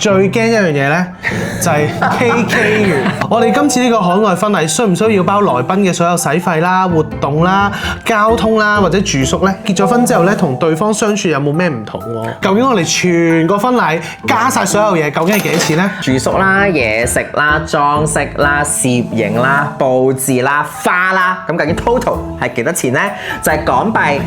最驚一樣嘢咧，就係 KK 園。我哋今次呢個海外婚禮需唔需要包來賓嘅所有使費啦、活動啦、交通啦或者住宿咧？結咗婚之後咧，同對方相處有冇咩唔同喎？究竟我哋全個婚禮加晒所有嘢，究竟係幾多錢咧？住宿啦、嘢食啦、裝飾啦、攝影啦、佈置啦、花啦，咁究竟 total 係幾多錢咧？就係港幣。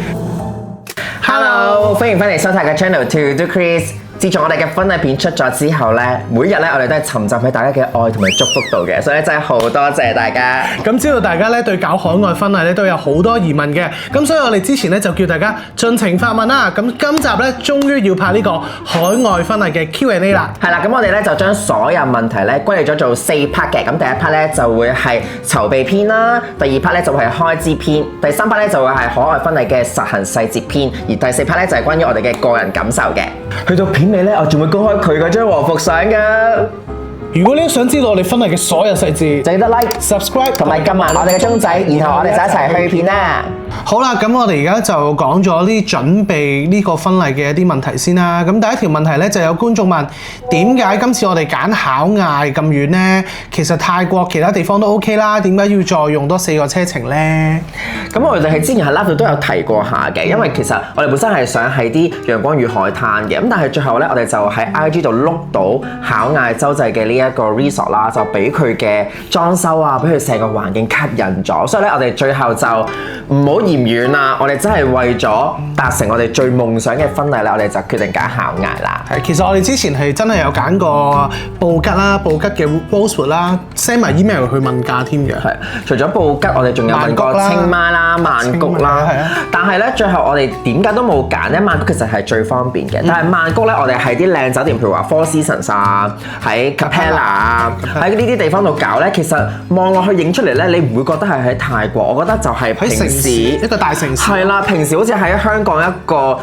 Hello， 歡迎翻嚟收睇嘅 channel To Do Chris。自從我哋嘅婚禮片出咗之後咧，每日咧我哋都係沉浸喺大家嘅愛同埋祝福度嘅，所以真係好多謝大家。咁知道大家咧對搞海外婚禮咧都有好多疑問嘅，咁所以我哋之前咧就叫大家盡情發問啦。咁今集咧終於要拍呢個海外婚禮嘅 Q&A 啦。係啦，咁我哋咧就將所有問題咧歸類咗做4 part 嘅。咁第一 part 咧就會係籌備篇啦，第二 part 咧就會係開支篇，第三 part 咧就會係海外婚禮嘅實行細節篇，而第四 part 咧就係關於我哋嘅個人感受嘅。去到片尾咧，我仲會公開佢嗰張和服相㗎。如果你想知道我哋婚禮嘅所有細節，就記得 like、subscribe 同埋撳埋我哋嘅鐘仔，然後我哋就一齊去片啦。好啦，咁我哋而家就講咗啲準備呢個婚禮嘅一啲問題先啦。咁第一條問題咧就有觀眾問：點解今次我哋揀考嗌咁遠呢？其實泰國其他地方都 OK 啦，點解要再用多4個車程呢？咁我哋係之前喺 live 度都有提過下嘅，因為其實我哋本身係想喺啲陽光與海灘嘅，咁但係最後咧我哋就喺 IG 度碌到考嗌洲際嘅呢一個 resort 啦，就俾佢嘅裝修啊，俾佢成個環境吸引咗，所以咧我哋最後就唔好嫌遠啦，我哋真係為咗達成我哋最夢想嘅婚禮咧，我哋就決定揀考嗌啦。係，其實我哋之前係真係有揀過布吉啦、布吉嘅 Rosewood 啦 ，send 埋 email 去問價添嘅。係，除咗布吉，我哋仲有問過清邁啦、曼谷啦，但係咧最後我哋點解都冇揀咧？曼谷其實係最方便嘅，但係曼谷咧我哋喺啲靚酒店，譬如話 Four Seasons 啊，喺 Capella 啊，喺呢啲地方度搞咧，其實望落去影出嚟咧，你唔會覺得係喺泰國，我覺得就係平時一個大城市。係啦，平時好似喺香港一個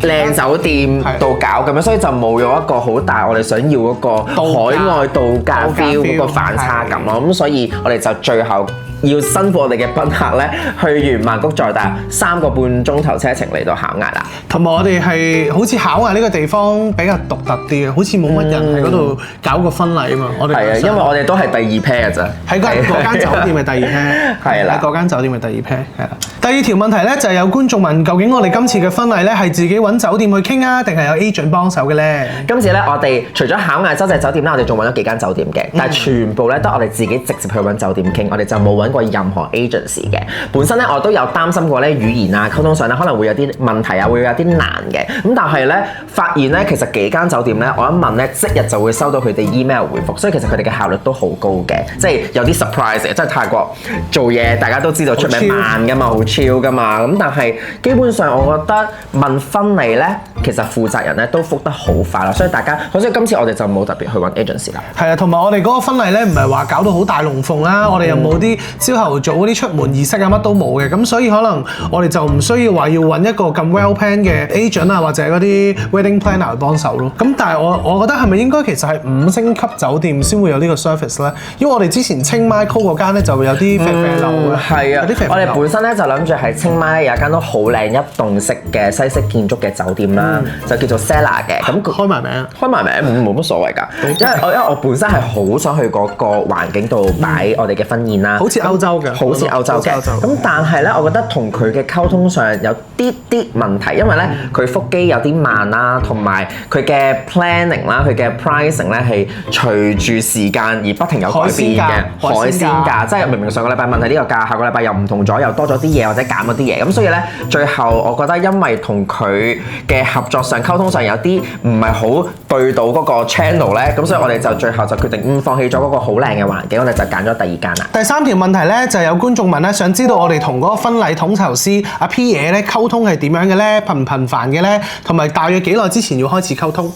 靚酒店度搞咁樣，所以就冇咗一個好大我哋想要嗰個海外度假 feel 嗰個反差感咯。咁所以我哋就最後要辛苦我哋嘅賓客咧，去完曼谷再搭3個半鐘頭車程嚟到考嗌啦。同埋我哋係好似考嗌呢個地方比較獨特啲嘅，好似冇乜人喺嗰度搞個婚禮啊嘛。我哋係啊，因為我哋都係第2 pair 嘅啫。喺嗰間酒店係第2 pair， 係啦，嗰間酒店係第2 pair， 係啦。第二條問題咧就係有觀眾問，究竟我哋今次嘅婚禮咧係自己揾酒店去傾啊，定係有 agent 幫手嘅咧？今次咧我哋除咗考嗌洲際酒店啦，我哋仲揾咗幾間酒店嘅，但係全部咧都我哋自己直接去揾酒店傾，我哋就冇揾過任何 agency 嘅。本身咧我都有擔心過咧語言啊溝通上咧可能會有啲問題啊，會有啲難嘅。咁但係咧發現咧其實幾間酒店咧我一問咧即日就會收到佢哋 email 回覆，所以其實佢哋嘅效率都好高嘅，即係有啲 surprise 嘅。即係泰國做嘢大家都知道出名慢㗎嘛，好 chill 㗎嘛。咁但係基本上我覺得問婚禮咧，其實負責人咧都覆得好快啦，所以大家好似今次我哋就冇特別去揾 agency 啦。係啊，同埋我哋嗰個婚禮咧唔係話搞到好大龍鳳啦，我哋又冇啲朝頭早嗰啲出門儀式啊乜都冇嘅，咁所以可能我哋就唔需要話要揾一個咁 well plan 嘅 agent 啊或者嗰啲 wedding planner 去幫手咯。咁但係我覺得係咪應該其實係5星級酒店先會有呢個 service 咧？因為我哋之前清邁 call 嗰間咧就會有啲啡啡樓嘅。係啊，我哋本身咧就諗住喺清邁有一間都好靚一棟式嘅西式建築嘅酒店啦，就叫做 Sella 嘅。咁開埋名，冇乜所謂㗎。因為我本身係好想去嗰個環境度擺我哋嘅婚宴啦，好似歐洲嘅，好似歐洲嘅。咁但係咧，我覺得同佢嘅溝通上有啲問題，因為咧佢覆機有啲慢啦，同埋佢嘅 planning 啦，佢嘅 pricing 咧係隨住時間而不停有改變嘅。海鮮價，即係明明上個禮拜問係呢個價，下個禮拜又唔同咗，又多咗啲嘢或者減咗啲嘢。咁所以咧，最後我覺得因為同佢嘅合作上溝通上有啲唔係好對到嗰個 channel 咧，咁所以我哋就最後就決定放棄咗嗰個好靚嘅環境，我哋就揀咗第2間啦。第3條問題咧就有觀眾問咧，想知道我哋同嗰個婚禮統籌師阿 P 爺咧溝通係點樣嘅咧？頻唔頻繁嘅咧？同埋大約幾耐之前要開始溝通？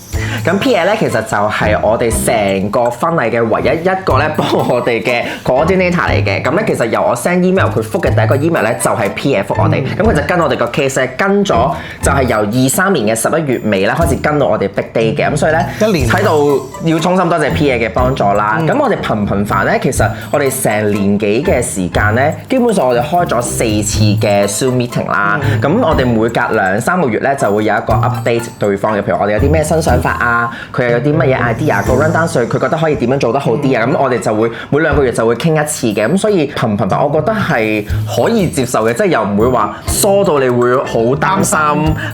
咁 P 爺咧其實就係我哋成個婚禮嘅唯一一個咧幫我哋嘅 coordinator 嚟嘅。咁咧其實由我 send email 佢覆嘅第一個 email 咧就係係 PA 覆我哋，咁佢就跟我哋個 case 咧跟咗，就係由23年嘅11月尾咧開始跟到我哋 Big Day 嘅，咁所以咧一年喺度要衷心多謝 PA 嘅幫助啦。咁我哋頻唔頻繁咧，其實我哋成年幾嘅時間咧，基本上我哋開咗4次嘅 Zoom meeting 啦。咁我哋每隔2-3個月咧就會有一個 update 對方嘅，譬如我哋有啲咩新想法啊，佢又有啲乜嘢 idea 個 rundown 佢覺得可以點樣做得好啲啊。咁我哋就會每2個月就會傾一次嘅，咁所以頻繁，我覺得係可以接受嘅，即係又唔會話疏到你會好擔心，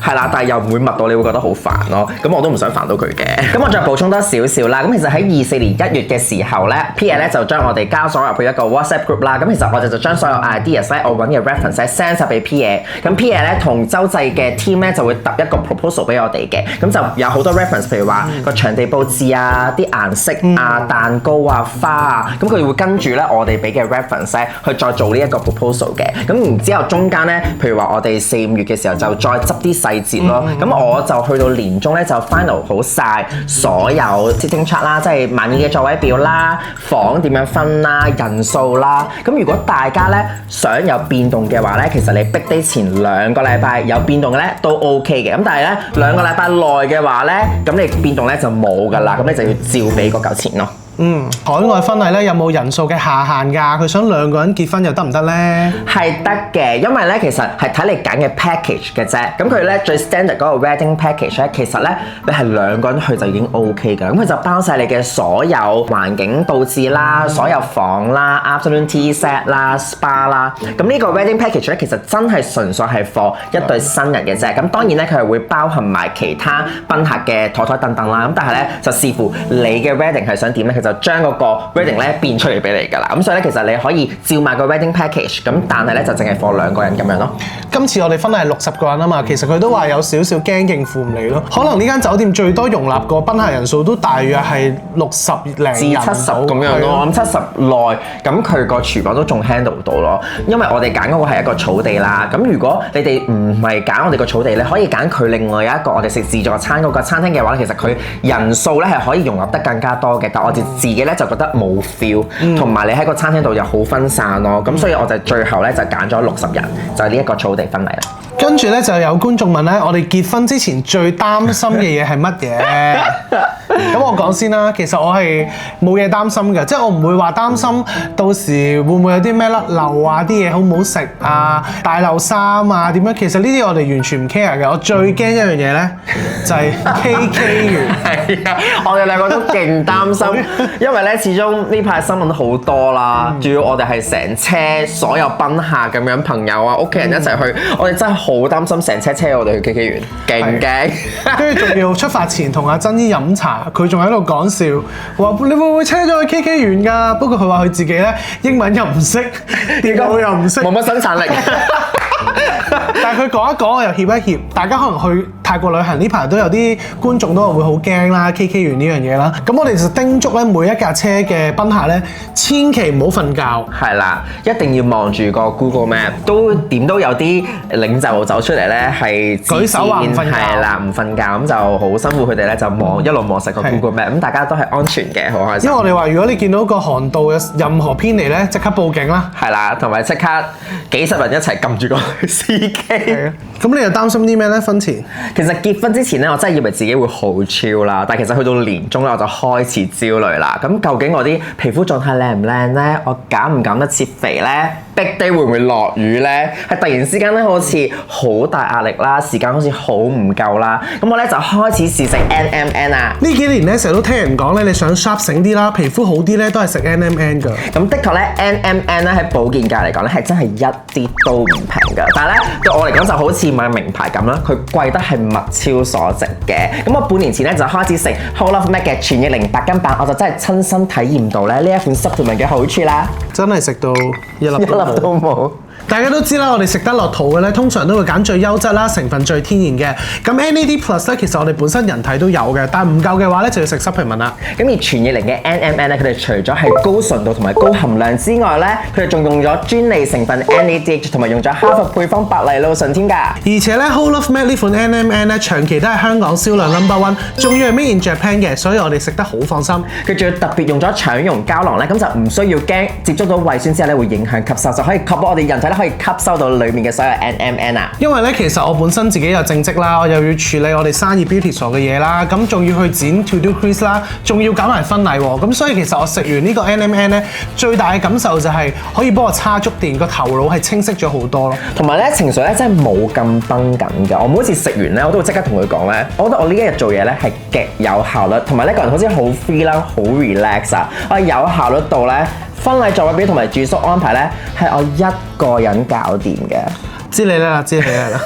係啦，但係又唔會密到你會覺得好煩咯。咁我都唔想煩到佢嘅。咁我再補充多少少啦。咁其實喺24年1月嘅時候咧 ，PA 咧就將我哋加咗入去一個 WhatsApp group 啦。咁其實我哋就將所有 ideas 咧，我揾嘅 reference 咧 send 曬俾 PA。咁 PA 咧同洲際嘅 team 咧就會揼一個 proposal 俾我哋嘅。咁就有好多 reference，譬如話個場地佈置啊、啲顏色啊、蛋糕啊、花啊，咁佢會跟住咧我哋俾嘅 reference 咧去再做呢一個 proposal 嘅。咁然之後中間咧，譬如話我哋4-5月嘅時候就再執啲細節咯。咁我就去到年中咧就 final 好晒所有 sitting chart 啦，即係滿意嘅座位表啦、房點樣分啦、人數啦。咁如果大家咧想有變動嘅話咧，其實你 Big Day 前2個禮拜有變動嘅咧都 OK 嘅。咁但係咧2個禮拜內嘅話咧，咁你變動咧就冇㗎啦。咁你就要照俾嗰嚿錢咯。海外婚禮咧有冇人數嘅下限㗎？佢想2個人結婚又得唔得咧？係得嘅，因為咧其實係睇你揀嘅 package 嘅啫。咁佢咧最 standard 嗰個 wedding package 咧，其實咧你係2個人去就已經 OK 㗎。咁佢就包晒你嘅所有環境佈置啦、所有房啦、afternoon tea set 啦、spa 啦。咁呢個 wedding package 咧，其實真係純粹係 for 一對新人嘅啫。咁當然咧，佢係會包含埋其他賓客嘅台凳凳啦。咁但係咧就視乎你嘅 wedding 係想點咧，佢就將嗰個 wedding 咧變出嚟俾你㗎啦。咁所以咧，其實你可以照買個 wedding package，咁但係咧就淨係 for 2個人咁樣咯。今次我哋婚禮係60個人啊嘛，其實佢都話有少少驚應付唔嚟咯。可能呢間酒店最多容納個賓客人數都大約係60零至70咁樣咯。我諗70內，咁佢個廚房都仲 handle 到咯。因為我哋揀嗰個係一個草地啦。咁如果你哋唔係揀我哋個草地，你可以揀佢另外有一個我哋食自助餐嗰個餐廳嘅話咧，其實佢人數咧係可以容納得更加多嘅。但我哋自己咧就覺得冇 feel，同埋你喺個餐廳度又好分散咯。咁所以我就最後咧就揀咗60人，就係呢一個草地婚禮啦。跟住咧就有觀眾問咧，我哋結婚之前最擔心嘅嘢係乜嘢？咁我講先啦，其實我係冇嘢擔心嘅，即係我唔會話擔心到時會唔會有啲咩甩漏啊，啲嘢好唔好食啊，大漏衫啊點樣？其實呢啲我哋完全唔 care 嘅。我最驚一樣嘢咧就係 KK 園。係啊，我哋2個都勁擔心，因為咧始終呢排新聞好多啦，仲要我哋係成車所有賓客咁樣朋友啊、屋企人一齊去，我哋真係好擔心成車我哋去 KK 園，勁驚。跟住仲要出發前同阿珍姨飲茶，佢仲喺度講笑，話你會唔會車咗去 KK 園㗎？不過佢話佢自己咧英文又唔識，電腦又唔識，冇乜生產力。但係佢講一講，我又協一協。大家可能去泰國旅行呢排都有啲觀眾都係會好驚啦，KK 園呢樣嘢啦。咁我哋就叮囑咧每一架車嘅賓客咧，千祈唔好瞓覺。係啦，一定要望住個 Google Map，都點都有啲領袖走出嚟咧，係舉手話唔瞓覺。係啦，唔瞓覺咁就好辛苦佢哋咧，就望一路望實個 Google Map，咁大家都係安全嘅，好開心。因為我哋話，如果你見到個航道有任何偏離咧，即刻報警啦。係啦，同埋即刻幾十人一齊撳住個司機。咁你又擔心啲咩咧？婚前其實結婚之前咧，我真係以為自己會好 chill 啦，但係其實去到年中咧，我就開始焦慮啦。咁究竟我啲皮膚狀態靚唔靚咧？我減唔減得切肥咧？Big Day 會唔會落雨咧？係突然之間咧，好似好大壓力啦，時間好似好唔夠啦。咁我咧就開始試食 NMN 啊。呢幾年咧，成日都聽人講咧，你想 sharp 醒啲啦，皮膚好啲咧，都係食 NMN 㗎。咁的確咧 ，NMN 咧喺保健界嚟講咧，係真係一啲都唔平㗎。但係咧對我嚟講就好似買名牌咁啦，佢貴得係物超所值嘅。咁我半年前咧就開始食 Whole of Mac 嘅全液靈白金版，我就真係親身體驗到咧呢一款 supplement 嘅好處啦。真係食到一粒都冇。大家都知啦，我哋食得落肚嘅咧，通常都會揀最優質啦、成分最天然嘅。咁 NAD Plus 咧，其實我哋本身人體都有嘅，但係唔夠嘅話咧，就要食 supplement 啦。咁而全液靈嘅 NMN 咧，佢哋除咗係高純度同埋高含量之外咧，佢哋仲用咗專利成分 NADH 同埋用咗哈佛配方白藜蘆醇添㗎。而且咧 Whole of Mac呢款 NMN 咧，長期都係香港銷量 No.1，仲要係 Made in Japan 嘅，所以我哋食得好放心。佢仲要特別用咗腸溶膠囊咧，咁就唔需要驚接觸到胃酸之後咧會影響吸收，就可以確保我哋人體咧可以吸收到裡面嘅所有 NMN 啊？因為咧，其實我本身自己有正職啦，我又要處理我哋生意 beauty 所嘅嘢啦，咁仲要去剪 to do crease 啦，仲要搞埋婚禮喎，咁所以其實我食完呢個 NMN 咧，最大嘅感受就係可以幫我叉足電，個頭腦係清晰咗好多咯。同埋咧情緒咧真係冇咁繃緊嘅，我每次食完咧我都會即刻同佢講咧，我覺得我呢一日做嘢咧係極有效率，同埋呢個人好似好 free 啦，好 relax 啊，我有效率到咧婚禮座位表同埋住宿安排咧係我一個人搞掂嘅。知你啦，知你啦。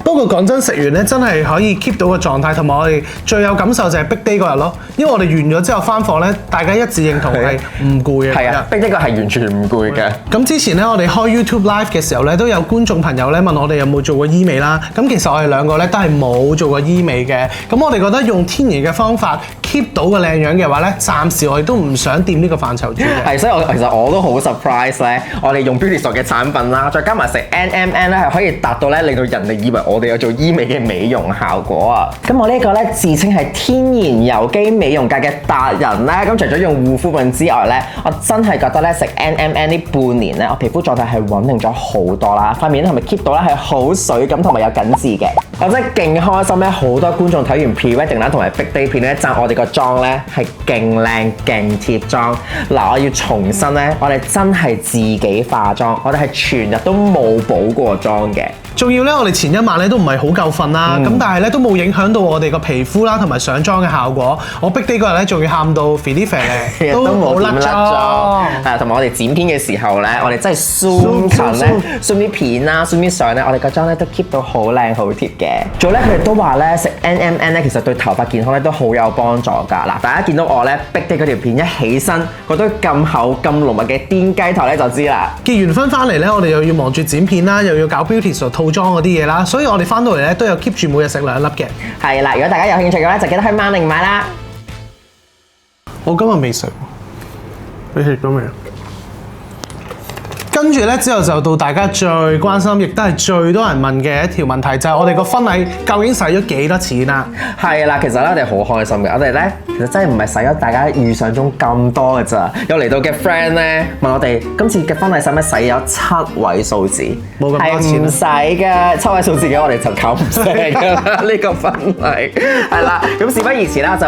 不過講真，食完咧真係可以 keep 到個狀態，同埋我哋最有感受就係 Big Day 嗰日咯。因為我哋完咗之後翻房咧，大家一致認同係唔攰嘅。係啊，Big Day 個係完全唔攰嘅。咁之前咧，我哋開 YouTube Live 嘅時候咧，都有觀眾朋友咧問我哋有冇做過醫美啦。咁其實我哋兩個咧都係冇做過醫美嘅。咁我哋覺得用天然嘅方法 keep 到個靚樣嘅話咧，暫時我哋都唔想掂呢個範疇住嘅。係，所以其實我都好 surprise 咧，我哋用 Beauty Store 嘅產品啦，再加埋食 NMN 咧，係可以達到咧令到人哋以為我哋有做醫美嘅美容效果啊！咁我呢個咧自稱係天然有機美容界嘅達人咧，咁除咗用護膚品之外咧，我真係覺得咧食 NMN 呢半年咧，我皮膚狀態係穩定咗好多啦，塊面咧係咪 keep 到咧係好水感同埋有緊緻嘅，我真係勁開心咧！好多觀眾睇完 pre-wedding 啦同埋 big day 片咧，讚我哋個妝咧係勁靚勁貼妝。嗱，我要重申咧，我哋真係自己化妝，我哋係全日都冇補過妝嘅。仲要咧，我哋前一晚咧都唔係好夠瞓啦，咁但係咧都冇影響到我哋個皮膚啦，同埋上妝嘅效果。我逼啲嗰日咧，仲要喊到肥啲肥咧，都冇甩妝。係同埋我哋剪片嘅時候咧，我哋真係 zoom 近咧 zoom 啲片啦 zoom 啲相咧，我哋個妝咧都 keep 到好靚好貼嘅。仲有咧，佢哋都話咧食 NMN 咧，其實對頭髮健康咧都好有幫助㗎。嗱，大家見到我咧逼啲嗰條片一起身，嗰堆咁厚咁濃密嘅癲雞頭咧就知啦。結完婚翻嚟咧，我哋又要忙住剪片啦，又要搞 beauty 套裝嗰啲嘢啦，所以我哋翻到嚟咧都有 keep 住每日食2粒嘅。係啦，如果大家有興趣嘅話，就記得去萬寧買啦。我今日未食，你食咗未啊？跟住咧之後就到大家最關心，亦都係最多人問嘅一條問題，就係我哋個婚禮究竟使咗幾多錢啊？係啦，其實咧我哋好開心嘅，我哋咧其實真係唔係使咗大家預想中咁多嘅咋。有嚟到嘅 friend 咧問我哋今次嘅婚禮使唔使使咗7位數字？冇咁多錢，唔使嘅7位數字嘅我哋就搞唔成㗎啦。呢個婚禮係啦，咁事不宜遲啦，就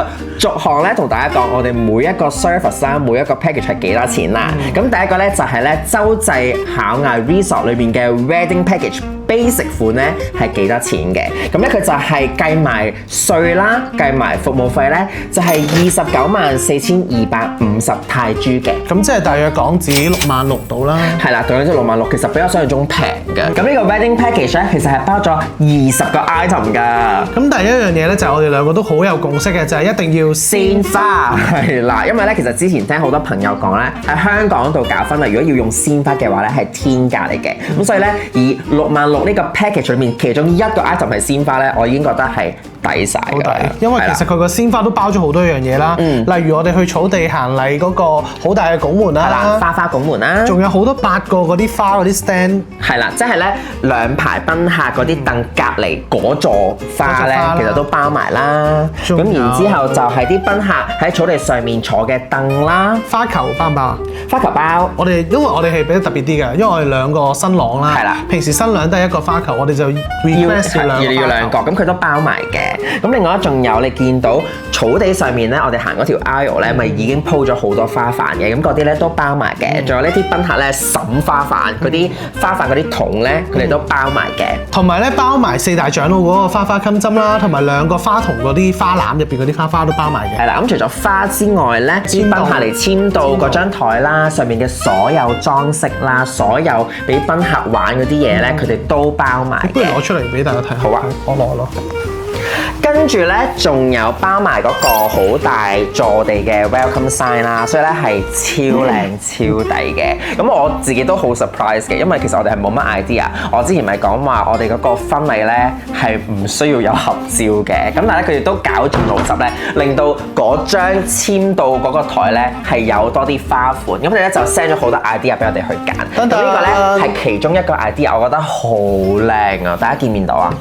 逐項咧同大家講，我哋每一個 service 啦，每一個 package 係幾多錢啦。咁第一個咧就係咧洲際巧藝 Resort 裏邊嘅 Wedding Package Basic 款咧係幾多錢嘅？咁咧佢就係計埋稅啦，計埋服務費咧就係294250泰銖嘅。咁即係大約港紙66000到啦。係啦，對，即係66000，其實比我想象中平嘅。咁呢個 Wedding Package 咧其實係包咗20個 item 㗎。咁第一樣嘢咧就係我哋兩個都好有共識嘅，就係一定要鮮花。係啦，因為咧其實之前聽好多朋友講咧喺香港度搞婚禮，如果要用鮮花嘅話咧係天價嚟嘅。咁所以咧以66000呢個 package 裏面其中一個 item 係鮮花咧，我已經覺得係抵晒㗎啦。因為其實佢個鮮花都包咗好多樣嘢啦，例如我哋去草地行禮嗰個好大嘅拱門啦，花拱門啦，仲有好多8個嗰啲花嗰啲 stand。係啦，即係咧2排賓客嗰啲凳隔離嗰座花咧，其實都包埋啦。咁然之後就係啲賓客喺草地上面坐嘅凳啦。花球包唔包啊？花球包。因為我哋係比較特別啲嘅，因為我哋2個新郎啦。係啦。平時新娘都係1個花球，我哋就 request 要2個，咁佢都包埋嘅。咁另外仲有你見到草地上面咧，我哋行嗰條 aisle 咧，咪已經鋪咗好多花瓣嘅，咁嗰啲咧都包埋嘅。仲有呢啲賓客咧審花瓣嗰啲花瓣嗰啲桶咧，佢哋都包埋嘅。同埋咧包埋4大長老嗰個花花襟針啦，同埋2個花童嗰啲花籃入邊嗰啲花花都包埋嘅。係啦，咁除咗花之外咧，啲賓客嚟簽到嗰張台啦，上面嘅所有裝飾啦，所有俾賓客玩嗰啲嘢咧，佢哋都包埋嘅。不如攞出嚟俾大家睇下。好啊，我攞咯。跟住咧，仲有包埋嗰個好大坐地嘅 welcome sign 啦，所以咧係超靚超抵嘅。咁我自己都好 surprise 嘅，因為其實我哋係冇乜 idea。我之前咪講話我哋嗰個婚禮咧係唔需要有合照嘅，咁但係咧佢哋都搞盡腦汁咧，令到嗰張簽到嗰個台咧係有多啲花款。咁佢哋咧就 send 咗好多 idea 俾我哋去揀。咁呢個咧係其中一個 idea，我覺得好靚啊！大家見唔見到啊？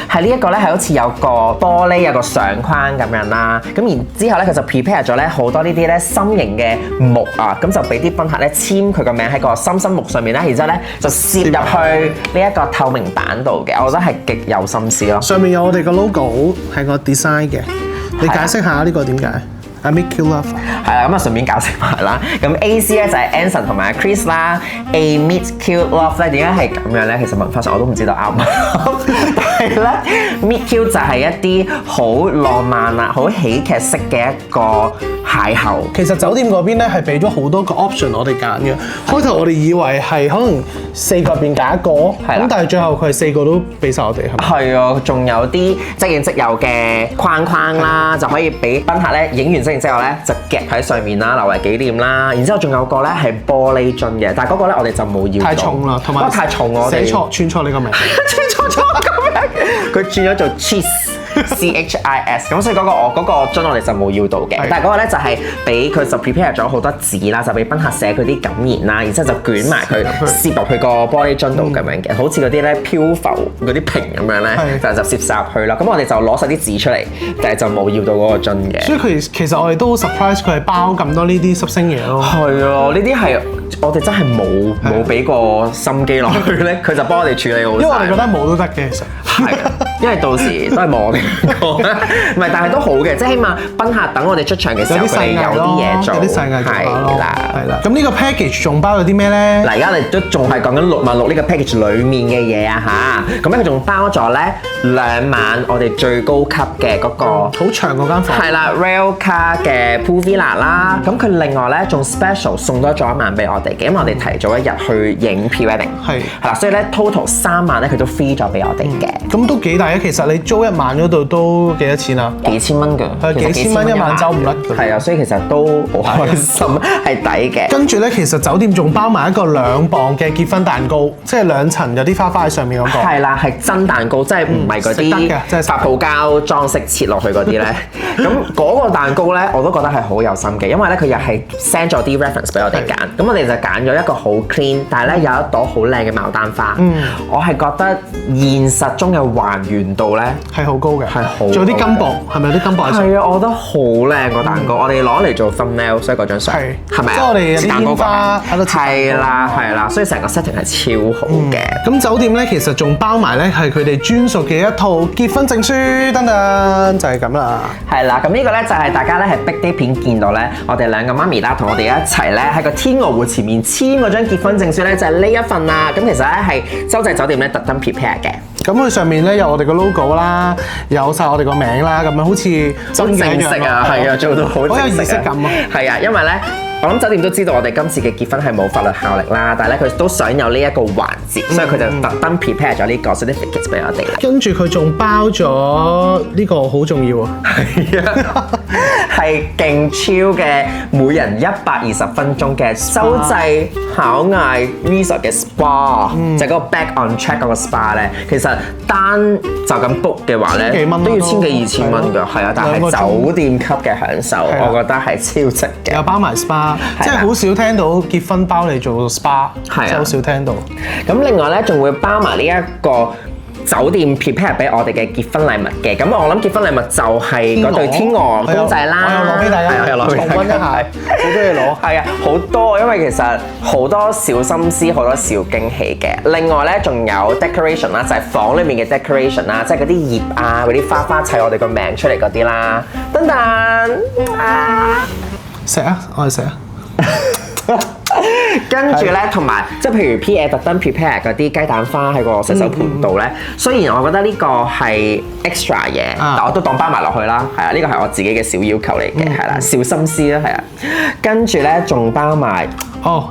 係呢一個咧係好似有個玻璃有個相框咁樣啦，咁然之後咧佢就 prepare 咗咧好多呢啲咧心形嘅木啊，咁就俾啲賓客咧簽佢個名喺個心木上面啦，然之後咧就攝入去呢一個透明板度嘅，我覺得係極有心思咯。上面有我哋個 logo 係個 design 嘅，你解釋下呢個點解？I make you love 係啦，咁啊順便解釋埋啦。咁 A.C 咧就係 Anson 同埋 Chris 啦，A meet cute love 咧點解係咁樣咧？其實文化上我都唔知道啱唔啱。但係咧 meet cute 就係一啲好浪漫啊、好喜劇式嘅一個邂逅。其實酒店嗰邊咧係俾咗好多個 option 我哋揀嘅。開頭我哋以為係可能4個入邊揀一個，咁但係最後佢係4個都俾晒我哋，係咪？係啊，仲有啲即影即有嘅框框啦，就可以俾賓客咧影完即影之後咧就夾喺上面啦，留為紀念啦。然之後仲有個咧係玻璃樽嘅，但係嗰個咧我哋就冇要。太重啦，同埋太重我哋寫錯串錯你個名，串錯咗個名，佢轉咗做 CHIS，咁所以嗰個樽我哋就冇要到嘅。但係嗰個咧就係俾佢就 prepare 咗好多紙啦，就俾賓客寫佢啲感言啦，然之後就捲埋佢攝入去個玻璃樽度咁樣嘅，好似嗰啲咧漂浮嗰啲瓶咁樣咧，就攝晒入去啦。咁我哋就攞晒啲紙出嚟，但係就冇要到嗰個樽嘅。所以其實我哋都好 surprise 佢係包咁多呢啲濕星嘢咯。係啊，呢啲係我哋真係冇俾個心機落去咧，佢就幫我哋處理好。因為我哋覺得冇都得嘅，其實係啊，因為到時都係望我哋個，唔係，但係都好嘅，即係起碼賓客等我哋出場嘅時候，佢哋有啲嘢做，有啲細藝做係啦，係啦。咁呢個 package 仲包咗啲咩咧？嗱，而家我哋都仲係講緊66000呢個 package 裡面嘅嘢啊嚇，咁咧佢仲包咗咧2晚我哋最高級嘅嗰個好長嗰間房，係啦 Railcar 嘅 Pool Villa 啦，咁佢另外咧仲 special 送多咗1晚俾我哋嘅，因為我哋提早1日去影 pre-wedding，係啦，所以咧 total 3晚咧佢都 free 咗俾我哋嘅。咁都幾抵啊！其實你租1晚嗰度都幾多錢啊？幾千蚊㗎，係幾千蚊1晚走唔甩㗎。係啊，所以其實都好開心，係抵嘅。跟住咧，其實酒店仲包埋一個2磅嘅結婚蛋糕，即係2層有啲花花喺上面嗰個。係啦，係真蛋糕，即係唔係嗰啲發泡膠裝飾切落去嗰啲咧。咁嗰個蛋糕咧，我都覺得係好有心嘅，因為咧佢又係 send 咗啲 reference 俾我哋揀，咁我哋就揀咗一個好 clean，但係咧有一朵好靚嘅牡丹花。我係覺得現實中嘅還原度咧係好高嘅，係好。仲有啲金箔，係咪有啲金箔喺上？係啊，我覺得好靚個蛋糕，我哋攞嚟做 thumbnail，所以嗰張相係咪啊？即係我哋有啲煙花喺度切。係啦，所以成個 setting 係超好嘅。咁酒店咧其實仲包埋咧係佢哋專屬嘅一套結婚證書，等等就係咁啦。係啦，咁呢個咧就係大家咧係 Big Day 片見到咧，我哋2個媽咪啦，同我哋一齊咧喺個天鵝湖前面簽嗰張結婚證書咧，就係呢一份啦。咁其實咧係洲際酒店咧特登 prepare 嘅。咁佢上面咧有我哋個 logo 啦，有晒我哋個名啦，咁樣好似真正式啊，係啊，做到好有儀式感啊。係啊，因為咧。我諗酒店都知道我哋今次嘅結婚係冇法律效力啦，但係咧佢都想有呢一個環節，所以佢就特登 prepare 咗呢個 certificate 俾我哋啦。跟住佢仲包咗呢個好重要啊，係啊，係勁超嘅，每人120分鐘嘅洲際考藝 resort 嘅 spa，就係嗰個 back on track 嗰個 spa 咧，其實單就咁 book 嘅話咧，都要千幾2000蚊㗎，係啊，但係酒店級嘅享受，我覺得係超值嘅。又包埋 spa。即係好少聽到結婚包嚟做 SPA，真係好少聽到。咁另外咧，仲會包埋呢一個酒店 prepare 俾我哋嘅結婚禮物嘅。咁我諗結婚禮物就係嗰對天鵝公仔啦。我有攞俾大家，重溫一下，好多嘢攞。係啊，好多，因為其實好多小心思，好多小驚喜嘅。另外咧，仲有 decoration 啦，就係房裏面嘅 decoration 啦，即係嗰啲葉啊，嗰啲花花砌我哋個名出嚟嗰啲啦。等等啊！食啊，我哋食啊！跟住咧，同埋即係譬如 P.A. 特登 prepare 嗰啲雞蛋花喺個洗手盤度咧。雖然我覺得呢個係 extra 嘢，但我都當包埋落去啦。係啊，呢個係我自己嘅小要求嚟嘅，係啦，小心思啦，係啊。跟住咧，仲包埋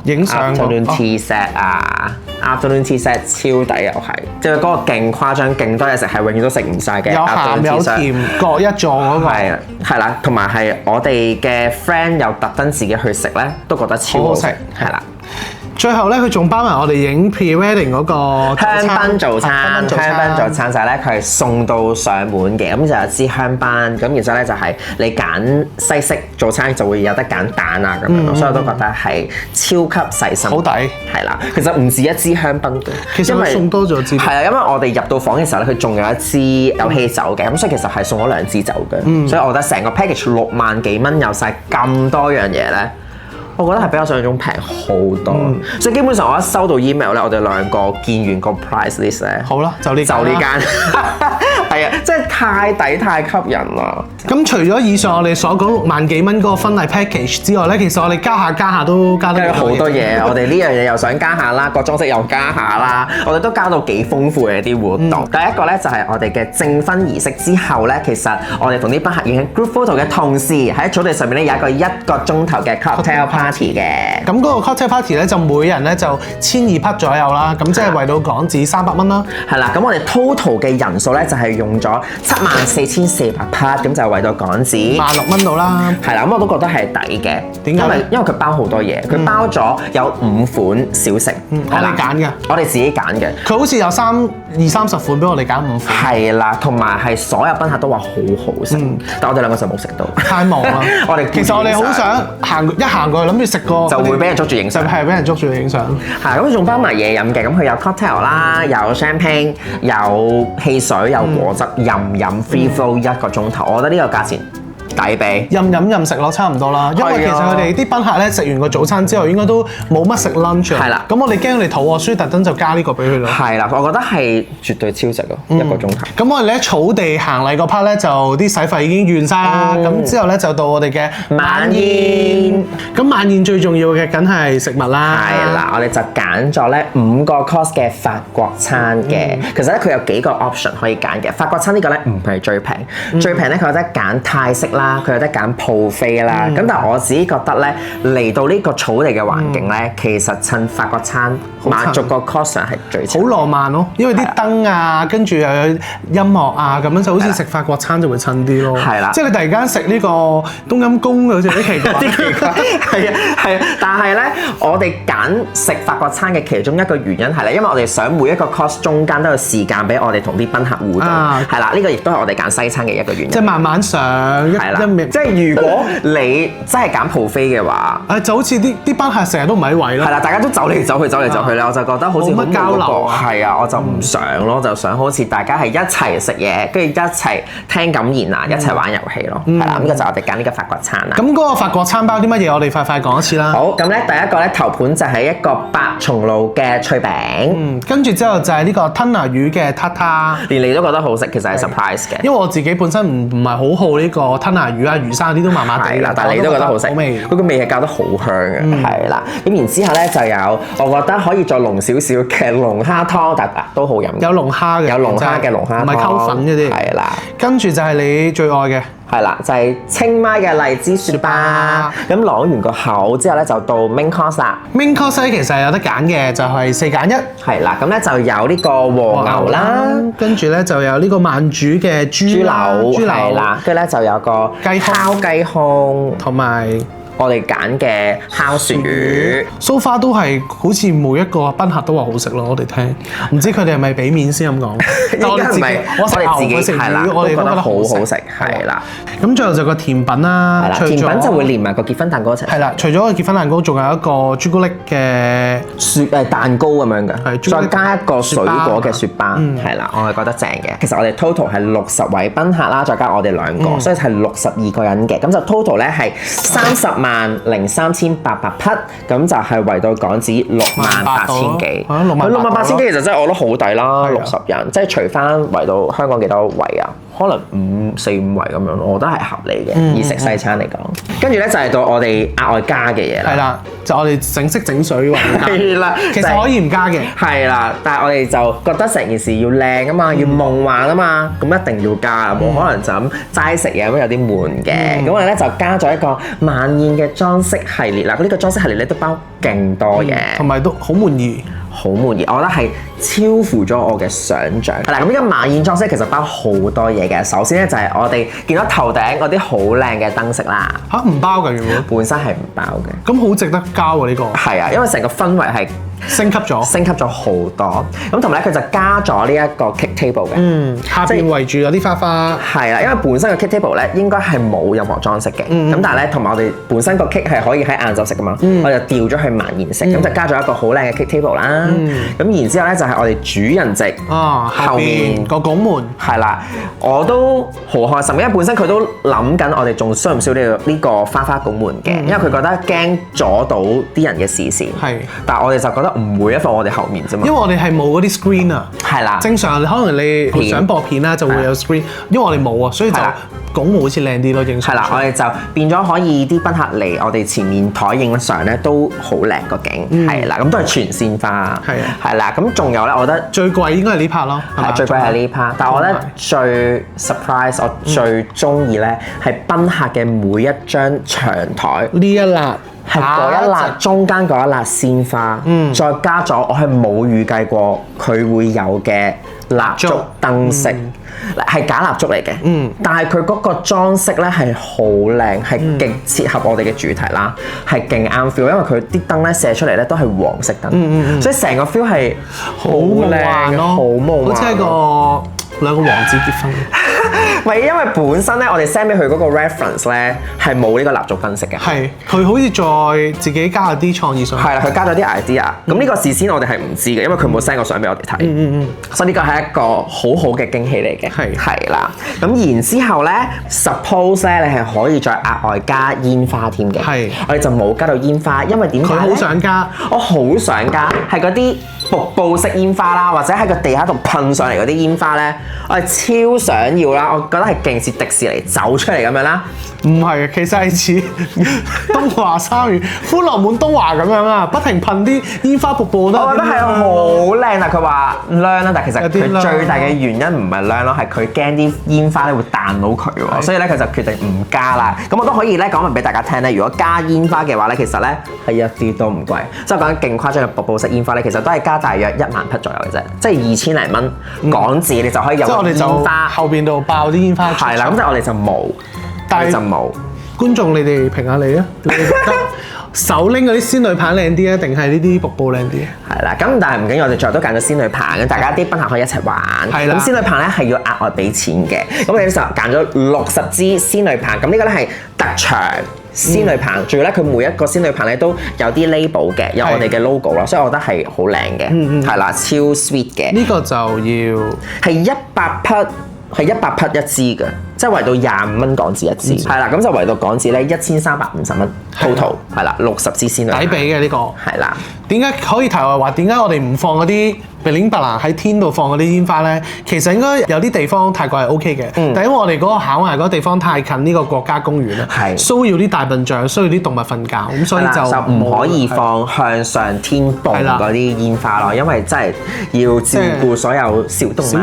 影相 afternoon tea set 啊 ，afternoon tea set 超抵又係，即係嗰個勁誇張，勁多嘢食係永遠都食唔晒嘅。有鹹有甜各一座嗰個。係啦，同埋係我哋嘅 friend 又特登自己去食咧，都覺得超好食，係啦。最後咧，佢仲包埋我哋影 pre-wedding 嗰個香檳早餐，香香檳早餐就係咧，佢係送到上門嘅，咁就有支香檳，咁然之後咧就係你揀西式早餐就會有得揀蛋啊咁樣，所以我都覺得係超級細心，好抵，係啦。其實唔止一支香檳嘅，其實佢送多咗支，係啊，因為我哋入到房嘅時候咧，佢仲有一支有氣酒嘅，咁所以其實係送咗2支酒嘅，所以我覺得成個 package 6萬幾蚊有晒咁多樣嘢咧。我覺得係比我想象中平好多，所以基本上我一收到 email 咧，我哋兩個見完個 price list 咧，好啦，就呢間，係啊，真係太抵太吸引啦！咁除咗以上我哋所講6萬幾蚊嗰個婚禮 package 之外咧，其實我哋加下都加得好多嘢，我哋呢樣嘢又想加下啦，個裝飾又加下啦，我哋都加到幾豐富嘅啲活動。第一個咧就係我哋嘅證婚儀式之後咧，其實我哋同啲賓客影 group photo 嘅同時，喺草地上面咧有一個1個鐘頭嘅 cocktail party 嘅。咁嗰個 cocktail party 咧就每人咧就1200匹左右啦，咁即係為到港紙300蚊啦。係啦，咁我哋 total 嘅人數咧就係用咗74400匹，咁就為到港紙16蚊到啦。係啦，咁我都覺得係抵嘅。點解？因為佢包好多嘢，佢包咗有5款小食，我哋揀嘅，我哋自己揀嘅。佢好似有20-30款俾我哋揀5款。係啦，同埋係所有賓客都話好好食，但我哋兩個就冇食到，太忙啦。其實我哋好想行過去諗住食個，就會俾人捉住影相，係俾人捉住影相。係咁，仲包埋嘢飲嘅，咁佢有 cocktail 啦，有 champagne， 有汽水，有果汁，任飲 free flow 1個鐘頭，我覺得呢個價錢抵俾，任飲任食咯，差唔多啦。因為其實佢哋啲賓客咧食完個早餐之後，應該都冇乜食 lunch。係啦，咁我哋驚佢哋肚餓，所以特登就加呢個俾佢咯。係啦，我覺得係絕對超值咯，1個鐘頭。咁我哋咧草地行禮嗰 part 咧就啲使費已經完晒啦。咁之後咧就到我哋嘅晚宴。咁晚宴最重要嘅梗係食物啦。係啦，我哋就揀咗咧5個 course 嘅法國餐嘅。其實咧佢有幾個 option 可以揀嘅。法國餐呢個咧唔係最平，最平咧佢有得揀泰式啦。佢有得揀 buffet 啦，咁但係我自己覺得咧，嚟到呢個草地嘅環境咧，其實襯法國餐買逐個 course 係最好浪漫咯，因為啲燈啊，跟住又有音樂啊，咁樣就好似食法國餐就會襯啲咯。係啦，即係你突然間食呢個冬陰功好似有啲奇怪，係啊，但係咧，我哋揀食法國餐嘅其中一個原因係咧，因為我哋想每一個 course 中間都有時間俾我哋同啲賓客互動，係啦，呢個亦都係我哋揀西餐嘅一個原因。即係慢慢上即係如果你真係揀 buffet 嘅話，就好似啲賓客成日都唔喺位咯。係啦，大家都走嚟走去咧，我就覺得好似冇乜交流。係啊，我就唔想咯，就想好似大家係一齊食嘢，跟住一齊聽感言啊，一齊玩遊戲咯。係啦，呢個就我哋揀呢個法國餐啦。咁嗰個法國餐包啲乜嘢？我哋快講一次啦。好，咁咧第一個咧頭盤就係一個白松露嘅脆餅，跟住之後就係呢個吞拿魚嘅塔塔，連你都覺得好食，其實係 surprise 嘅。因為我自己本身唔係好好呢個吞拿魚啊、魚生啲都麻麻地啦，但係你都覺得好食，佢個味係教得好香嘅，係啦。咁然之後咧就有，我覺得可以再濃少少嘅龍蝦湯，但都好飲。有龍蝦嘅，有龍蝦嘅龍蝦湯，唔係溝粉嗰啲。係啦，跟住就係你最愛嘅。係啦，就係清邁嘅荔枝雪巴。咁攞完個口之後咧，就到 main course 啦。main course 咧其實有得揀嘅，就係4揀1。係啦，咁咧就有呢個和牛啦，跟住咧就有呢個慢煮嘅豬柳，係啦，跟住咧就有個烤雞胸，同埋我哋揀嘅烤鱈魚。So far 都係好似每一個賓客都話好食咯，我哋聽。唔知佢哋係咪俾面先咁講？應該唔係，我哋自己食魚，我哋都覺得好好食。係啦，咁最後就個甜品啦。甜品就會連埋個結婚蛋糕一齊。係啦，除咗個結婚蛋糕，仲有一個朱古力嘅蛋糕咁樣嘅，再加一個水果嘅雪巴。係啦，我係覺得正嘅。其實我哋 total 係60位賓客啦，再加我哋兩個，所以係62個人嘅。咁就 total 咧係303800匹，咁就係圍到港紙68000幾。68000幾其實真係我覺得好抵啦，60人，即係除翻圍到香港幾多位啊？可能4-5位咁樣咯，我覺得係合理嘅，以食西餐嚟講。跟住咧就係到我哋額外加嘅嘢啦。係啦，就我哋整色整水喎。係啦，其實可以唔加嘅。係啦，但係我哋就覺得成件事要靚啊嘛，要夢幻啊嘛，咁一定要加，冇可能就咁齋食嘢咁有啲悶嘅。咁我哋咧就加咗一個晚宴嘅裝飾系列啦。呢個裝飾系列咧都包勁多嘢，同埋都好滿意。好滿意，我覺得係超乎咗我嘅想像。係啦，咁呢個晚宴裝飾其實包好多嘢嘅。首先咧就係我哋見到頭頂嗰啲好靚嘅燈飾啦。嚇唔包㗎原本？本身係唔包嘅。咁好值得交喎呢個。係啊，因為成個氛圍係升級咗好多。咁同埋咧，佢就加咗呢一個 cake table 嘅。下邊圍住有啲花花。係啦，因為本身個 cake table 咧應該係冇任何裝飾嘅。咁但係咧，同埋我哋本身個 cake 係可以喺晏晝食噶嘛，我就調咗去晚宴食，咁就加咗一個好靚嘅 cake table 啦。咁然之後咧就係我哋主人席後面個拱門。係啦，我都好開心，因為本身佢都諗緊我哋仲需唔需要呢個花花拱門嘅，因為佢覺得驚阻到啲人嘅視線。係，但係我哋就覺得唔會，放我哋後面啫嘛。因為我哋係冇嗰啲 screen 啊。係啦，正常可能你想播片啦就會有 screen，因為我哋冇啊，所以就拱門好似靚啲咯，影相。係啦，我哋就變咗可以啲賓客嚟我哋前面台影相咧都好靚個景。係啦，咁都係全鮮花。係啊，係啦，咁仲有咧，我覺得最貴應該係呢 part 咯。係最貴係呢 part，但係我覺得最 surprise 我最中意咧係賓客嘅每一張長台呢一粒。係嗰一粒中間嗰一粒鮮花，再加咗我係冇預計過佢會有嘅蠟燭燈飾，係假蠟燭嚟嘅。但係佢嗰個裝飾咧係好靚，係極切合我哋嘅主題啦，係勁啱 feel，因為佢啲燈咧射出嚟咧都係黃色燈，所以成個 feel 係好夢幻咯，好夢幻，好似係個兩個王子結婚。唔係，因為本身咧，我哋 send 俾佢嗰個 reference 咧係冇呢個蠟燭燈飾嘅。係，佢好似再自己加咗啲創意上去。係啦，佢加咗啲 idea。咁呢個事先我哋係唔知嘅，因為佢冇 send 個相俾我哋睇。所以呢個係一個好好嘅驚喜嚟嘅。係啦。咁然之後咧 ，suppose 咧你係可以再額外加煙花添嘅。係。我哋就冇加到煙花，因為點解咧？佢好想加，我好想加，係嗰啲瀑布式煙花啦，或者喺個地下度噴上嚟嗰啲煙花咧，我係超想要啦！我覺得係勁似迪士尼走出嚟咁樣啦。唔係，其實係似東華三院歡樂滿東華咁樣啊，不停噴啲煙花瀑布都。我覺得係好靚，但佢話靚啦，但其實佢最大嘅原因唔係靚咯，係佢驚啲煙花咧會彈到佢喎，所以咧佢就決定唔加啦。咁我都可以咧講埋俾大家聽咧，如果加煙花嘅話咧，其實咧係一啲都唔貴。即係講緊勁誇張嘅瀑布式煙花咧，其實都係加大約1萬匹左右嘅啫，即係2000零蚊港紙，你就可以有煙花後邊度爆啲煙花。係啦，咁即係我哋就冇，但係就冇。觀眾你哋評下你啊，你哋覺得手拎嗰啲仙女棒靚啲啊，定係呢啲瀑布靚啲？係啦，咁但係唔緊要，我哋最後都揀咗仙女棒，大家啲賓客可以一齊玩。係啦，咁仙女棒咧係要額外俾錢嘅，咁我哋就揀咗60支仙女棒，咁呢個咧係特長仙女棒，仲要咧佢每一個仙女棒咧都有啲 label 嘅，有我哋嘅 logo 啦，所以我覺得係好靚嘅，係啦，超 sweet 嘅。呢個就要係100匹。係100匹一支嘅，即係圍到25蚊港紙一支，係啦，咁就圍到港紙咧1350蚊 total，係啦，60支仙女棒抵俾嘅呢個，係啦。點解可以題外話？點解我哋唔放嗰啲 bling bling 喺天度放嗰啲煙花咧？其實應該有啲地方泰國係 OK 嘅，但因為我哋嗰個考崖嗰個地方太近呢個國家公園啦，騷擾啲大笨象，騷擾啲動物瞓覺，咁所以就唔可以放向上天蹦嗰啲煙花咯，因為真係要照顧所有小動物。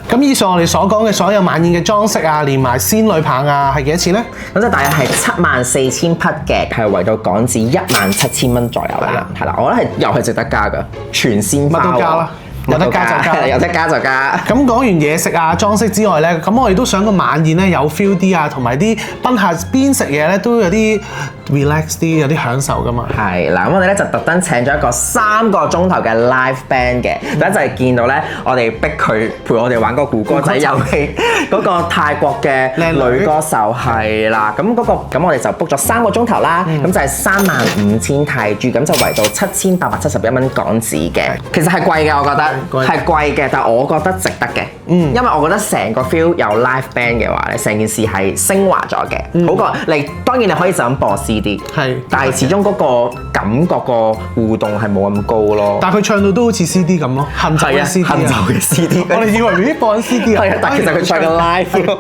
咁以上我哋所講嘅所有晚宴嘅裝飾啊，連埋仙女棒啊，係幾多錢咧？咁就大約係74000匹嘅，係圍到港紙17000蚊左右啦，係啦。我覺得係又係值得加㗎，全鮮花乜都加啦，有得加就加，有得加就加。咁講完嘢食啊、裝飾之外咧，咁我哋都想個晚宴咧有 feel 啲啊，同埋啲賓客邊食嘢咧都有啲 relax 啲，有啲享受㗎嘛。係啦，咁我哋咧就特登請咗一個3個鐘頭嘅 live band 嘅，第一就係見到咧，我哋逼佢陪我哋玩個估歌仔遊戲，嗰個泰國嘅女歌手係啦，咁我哋就 book 咗3個鐘頭啦，咁就係35000泰銖，咁就圍到7871蚊港紙嘅，其實係貴嘅，我覺得。係貴嘅，但係我覺得值得嘅，因為我覺得成個 feel 有 live band 嘅話咧，成件事係升華咗嘅，好過你當然你可以就咁播 CD，但係始終嗰個感覺個互動係冇咁高咯。但係佢唱到都好似 CD 咁咯，行走嘅 CD，行走嘅 CD，我哋以為未必播緊 CD 啊，但係其實佢唱緊 live。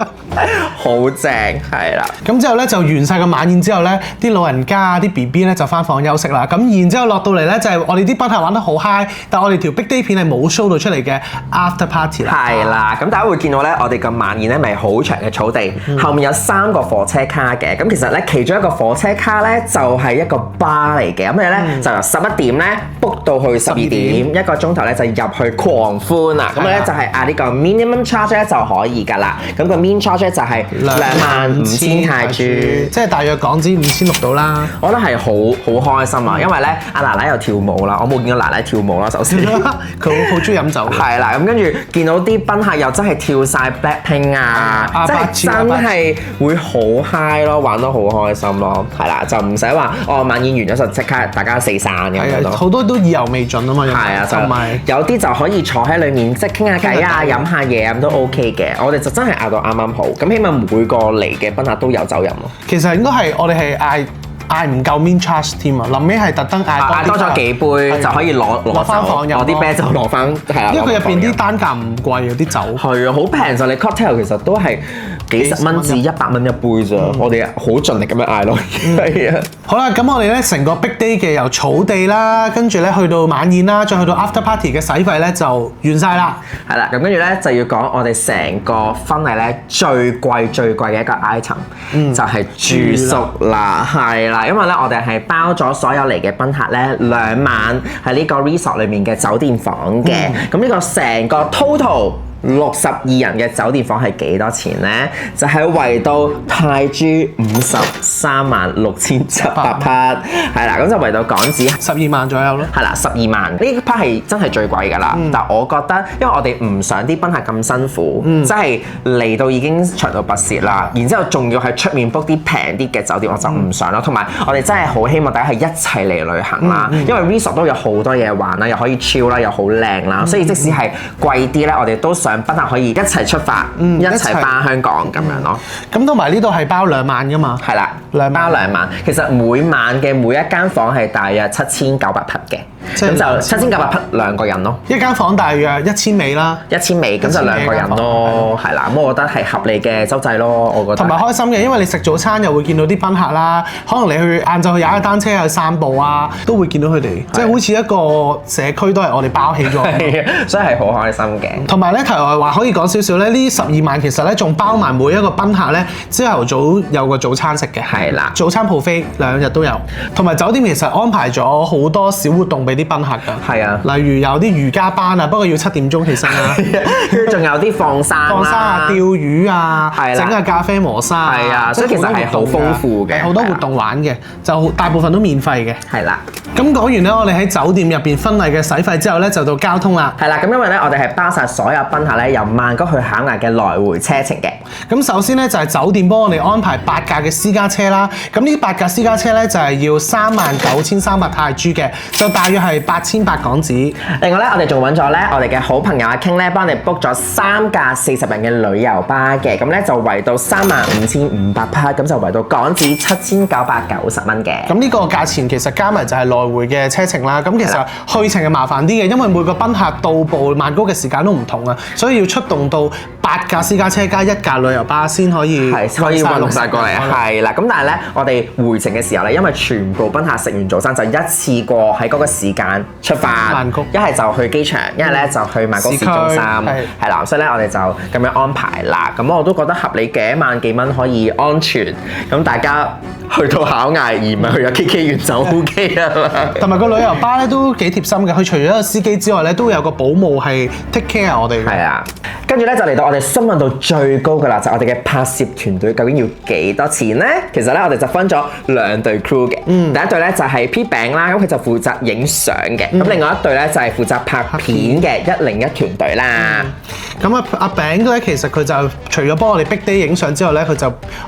好正係啦。咁之後咧就完晒個晚宴之後咧，啲老人家啊、啲 BB 咧就翻房休息啦。咁然之後落到嚟咧就係我哋啲賓客玩得好 high，但係我哋條 Big Day 片係冇 show 到出嚟嘅 after party 啦。係啦，咁大家會見到咧，我哋個晚宴咧咪好長嘅草地，後面有3個火車卡嘅。咁其實咧，其中一個火車卡咧就係一個 bar 嚟嘅。咁你咧就由11點咧 book 到去12點，一個鐘頭咧就入去狂歡啦。咁咧就係呢個 minimum charge 咧就可以㗎啦。咁個 min charge 咧就係25,000泰銖，即係大約港紙5,600到啦。我覺得係好開心啊，因為咧阿奶奶又跳舞啦，我冇見過奶奶跳舞啦，首先佢好中意飲酒。係啦，咁跟住見到啲賓客又真係跳晒 Blackpink 啊，即係真係會好 high 咯，玩得好開心咯，係啦，就唔使話晚宴完咗就即刻大家四散咁樣咯。好多都意猶未盡啊嘛，係啊，同埋有啲就可以坐喺裡面即係傾下偈啊，飲下嘢咁都 OK 嘅。我哋就真係嗌到啱啱好，咁起碼每個嚟嘅賓客都有酒飲咯。其實應該係我哋係嗌唔夠 min charge 添啊，臨尾係特登嗌多咗幾杯就可以攞翻房飲，攞啲啤酒攞翻係啊。因為佢入邊啲單價唔貴啊，啲酒係啊，好平就你 cocktail 其實都係幾十蚊至100蚊一杯咋，我哋好盡力咁樣嗌咯。係啊，好啦，咁我哋咧成個 Big Day 嘅由草地啦，跟住咧去到晚宴啦，再去到 after party 嘅使費咧就完晒啦。係啦，咁跟住咧就要講我哋成個婚禮咧最貴嘅一個 item，就係住宿啦，係啦，因為咧我哋係包咗所有嚟嘅賓客咧2晚喺呢個 resort 裏面嘅酒店房嘅，咁呢個成個 total。62人嘅酒店房係幾多錢呢？就係圍到泰銖536700匹，係啦，咁就圍到港紙12萬左右咯。係啦，12萬呢 part 係真係最貴㗎啦。但我覺得，因為我哋唔想啲賓客咁辛苦，即係嚟到已經長途跋涉啦，然之後仲要喺出面 book 啲平啲嘅酒店，我就唔想咯。同埋我哋真係好希望大家係一齊嚟旅行啦，因為 resort 都有好多嘢玩啦，又可以 chill 啦，又好靚啦，所以即使係貴啲咧，我哋都想賓客可以一齊出發，一齊返香港咁樣咯。咁同埋呢度係包2晚㗎嘛？係啦，包2晚。其實每晚嘅每一間房係大約7900匹嘅，咁就7900匹2個人咯。一間房大約1000尾啦，1000尾咁就2個人咯，係啦。咁我覺得係合理嘅周濟咯，我覺得。同埋開心嘅，因為你食早餐又會見到啲賓客啦，可能你去晏晝去踩下單車去散步啊，都會見到佢哋，即係好似一個社區都係我哋包起咗，所以係好開心嘅。同埋咧，題外話可以講少少咧，呢12萬其實咧仲包埋每一個賓客咧朝頭早有個早餐食嘅，係啦，早餐 buffet 2日都有，同埋酒店其實安排咗好多小活動俾啲賓客㗎，係啊，例如有啲瑜伽班啊，不過要7點鐘起身啦，跟住仲有啲放生啊、釣魚啊，整下咖啡磨砂，係啊，所以其實係好豐富嘅，好多活動玩嘅，就大部分都免費嘅，係啦。咁講完咧，我哋喺酒店入邊婚禮嘅使費之後咧，就到交通啦。係啦，咁因為咧，我哋係包晒所有賓客咧由曼谷去考牙嘅來回車程嘅。咁首先咧就係酒店幫我哋安排8架嘅私家車啦。咁呢8架私家車咧就係要39,300泰銖嘅，就大約係8800港紙。另外咧，我哋仲揾咗咧我哋嘅好朋友阿 King 咧，幫你 book 咗3架40人嘅旅遊巴嘅，咁咧就圍到35,500匹，咁就圍到港紙7,990蚊嘅。咁呢個價錢其實加埋就係來回嘅車程啦。咁其實去程係麻煩啲嘅，因為每個賓客到埗曼谷嘅時間都唔同啊，所以要出動到8架私家車加1架旅遊巴先可以運晒過嚟。係啦，咁但係咧，我哋回程嘅時候咧，因為全部賓客食完早餐就一次過喺嗰個時間出發，曼谷一係就去機場，一係咧就去曼谷市中心，係啦，所以咧我哋就咁樣安排啦。咁我都覺得合理嘅，1萬幾蚊可以安全，咁大家去到考牙而唔係去咗 KK 園就 OK 啦。同埋個旅遊巴咧都幾貼心嘅，佢除咗個司機之外咧，都有個保姆係 take care 我哋嘅。係啊，跟住咧就嚟到我哋詢問到最高㗎啦，就係我哋嘅拍攝團隊究竟要幾多錢咧？其實咧我哋就分咗2隊 crew 嘅，第一隊咧就係 P 餅啦，咁佢就負責影相嘅，咁另外一隊咧就係負責拍片嘅101團隊啦。咁阿餅咧，其實佢就除咗幫我哋 Big Day 影相之外咧，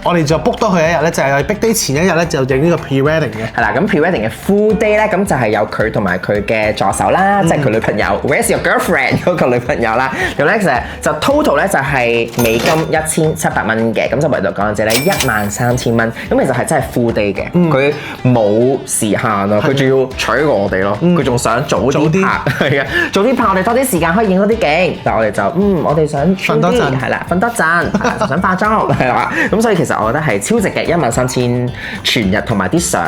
我哋就 book 多佢一日咧，就係 Big Day 前一日咧就影呢個 pre-wedding 嘅。係啦，咁 pre-wedding 嘅 full day 咧，咁就係有佢同埋佢嘅助手啦，即係佢女朋友 Where's your girlfriend 嗰個女朋友啦。咁咧其實就 total 咧就係美金1700蚊嘅，咁就唯獨港紙咧13000蚊，咁其實係真係 full day 嘅，佢冇時限啊，佢仲要取過我哋咯，佢仲想早啲拍，係啊，早啲拍我哋多啲時間可以影多啲景，但係我哋就我哋想瞓多陣，係啦，瞓多陣，就想化妝係啦，咁所以其實我覺得係超值嘅13000全日，同埋啲相